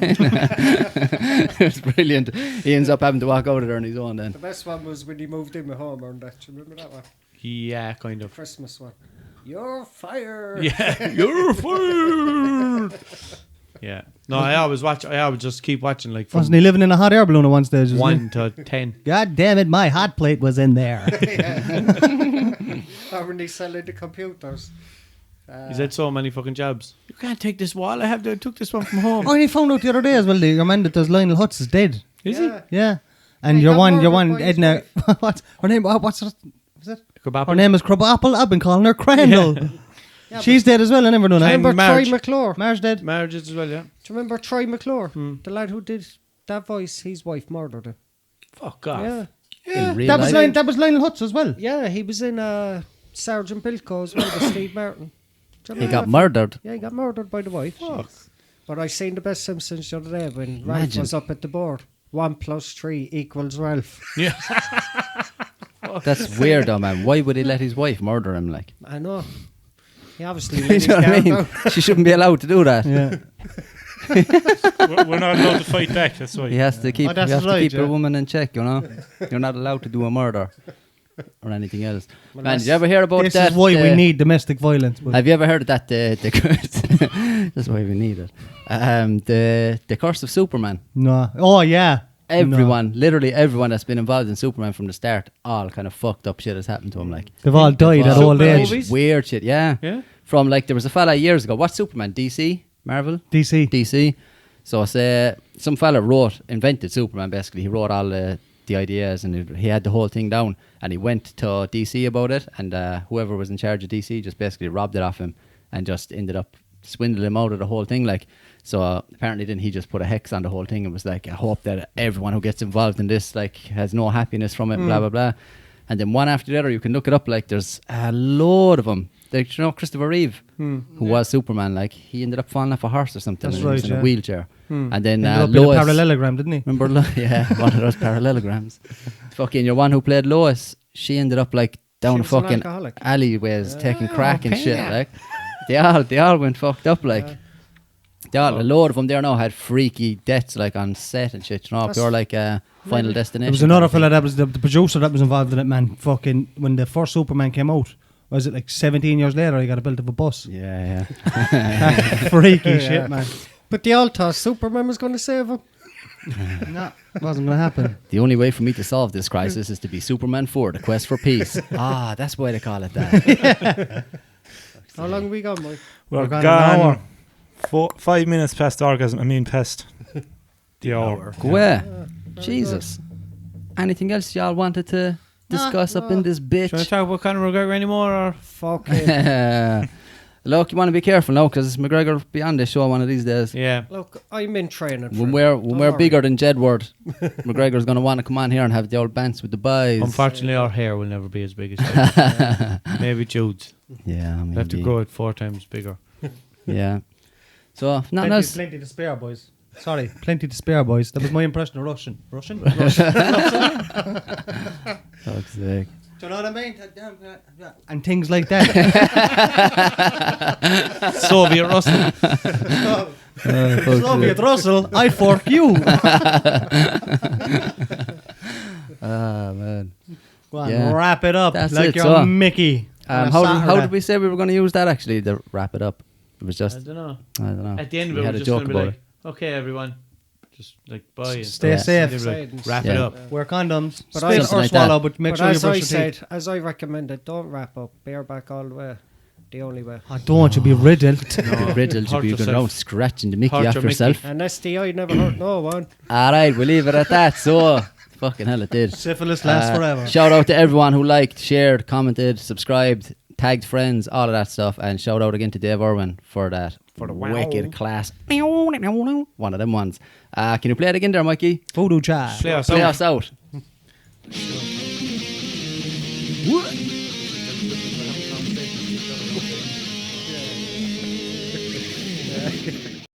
It's brilliant. He ends up having to walk out of there on his own then. The best one was when he moved in with Homer and that. Do you remember that one? Yeah, kind of. Christmas one. You're fired. Yeah, you're fired. Yeah. No, I always just keep watching like from Wasn't he living in a hot air balloon at one stage? wasn't 1 to 10. he? God damn it, my hot plate was in there. Or when they selling the computers. He's had so many fucking jobs. You can't take this wall. I took this one from home. Oh, and he found out the other day as well, your man that does Lionel Hutz is dead. Is Yeah. Yeah. And He your got one, murdered by his Edna, what's her name? What's her, was it? he? Her name is Crabapple. I've been calling her Crandall. Yeah, She's dead as well, I never known that. remember Troy Marge. McClure? Marge dead. Marriages as well, yeah. Do you remember Troy McClure? The lad who did that voice, his wife murdered him. Fuck off. Yeah. In real That was, life. that was Lionel Hutz as well. Yeah, he was in Sergeant Bilko as well with Steve Martin. Do you He remember got that? murdered. Yeah, he got murdered by the wife. But I seen the best Simpsons the other day when Ralph Imagine. was up at the board. 1 + 3 = Ralph. Yeah. That's weird though, man. Why would he let his wife murder him? Like, I know. He obviously you let his know what I guard mean? down. She shouldn't be allowed to do that. Yeah. We're not allowed to fight back, that's why. He has to keep. Oh, that's you have right, to keep your yeah. woman in check. You know, you're not allowed to do a murder or anything else. Well, Man, did you ever hear about This that? is why we need domestic violence. But Have you ever heard of that? That's why we need it. The Curse of Superman. no. Oh, yeah. everyone, literally everyone that's been involved in Superman from the start, all kind of fucked up shit has happened to him. Like They've all died at old Superman age. movies? weird shit, yeah. Yeah. From like there was a fella years ago. What's Superman? DC, Marvel, DC. DC. So say some fella invented Superman. Basically, he wrote all the ideas and he had the whole thing down. And he went to DC about it, and whoever was in charge of DC just basically robbed it off him and just ended up swindling him out of the whole thing. Like, so apparently then he just put a hex on the whole thing and was like, I hope that everyone who gets involved in this like has no happiness from it, blah blah blah. And then one after the other, you can look it up. Like, there's a load of them. Like, you know, Christopher Reeve, who was Superman, like he ended up falling off a horse or something. That's and he was right, in a wheelchair. And then Ended up in a Lois. parallelogram, didn't he? Remember, yeah, one of those parallelograms. Fucking your one who played Lois, she ended up like down She was an fucking alcoholic. alleyways taking crack and shit. Like they all went fucked up. Like a load of them there now had freaky deaths like on set and shit. You know, pure like Final Destination. There was another fella that was the producer that was involved in it, man. Fucking when the first Superman came out, was it like 17 years later? He got a built of a bus. Yeah. Freaky shit, man. But they all thought Superman was going to save him. No, wasn't gonna happen. The only way for me to solve this crisis is to be Superman 4, the quest for peace. That's why they call it that. How long we gone, Mike? We're gone an hour. gone 5 minutes past orgasm. I mean, past the hour. Go away. Jesus. Anything else y'all wanted to discuss up in this bitch? Do you want to talk about Conor McGregor anymore? Or? Fucking. Look, you want to be careful now because McGregor will be on this show one of these days. Yeah. Look, I'm in training. When we're bigger than Jedward, McGregor's going to want to come on here and have the old bants with the boys. Unfortunately, our hair will never be as big as his. Maybe Jude's. Yeah, We'll have to grow it 4 times bigger. Yeah. So, nothing else. Plenty to spare, boys. Sorry, plenty to spare, boys. That was my impression of Russian. Russian? Fuck's sake. Do you know what I mean? And things like that. Soviet Russell. Soviet Russell, I fork you. Man. Go on, Yeah. wrap it up That's like it, you're so. Mickey. How did we say we were going to use that actually to wrap it up? It was I just, don't know. I don't know. At the end of We it, had we're a just joke going to be about like, okay, everyone. Just like, bye. and Stay stuff. safe. And then we're like, wrap Yeah. it up. Wear condoms. But Spit something or like swallow, that. but make But sure you as I brush your said, teeth. as I recommended, don't wrap up. Bareback all the way. The only way. I don't want you to be riddled. Be riddled to Hurt be going yourself. around scratching the Mickey Hurt off your Mickey. yourself. An STI never hurt no one. Alright, we'll leave it at that. So, fucking hell it did. Syphilis lasts forever. Shout out to everyone who liked, shared, commented, subscribed, tagged friends, all of that stuff. And shout out again to Dave Irwin for that. For the wicked class. One of them ones. Can you play it again there, Mikey? Voodoo child. Play us Play out. us out.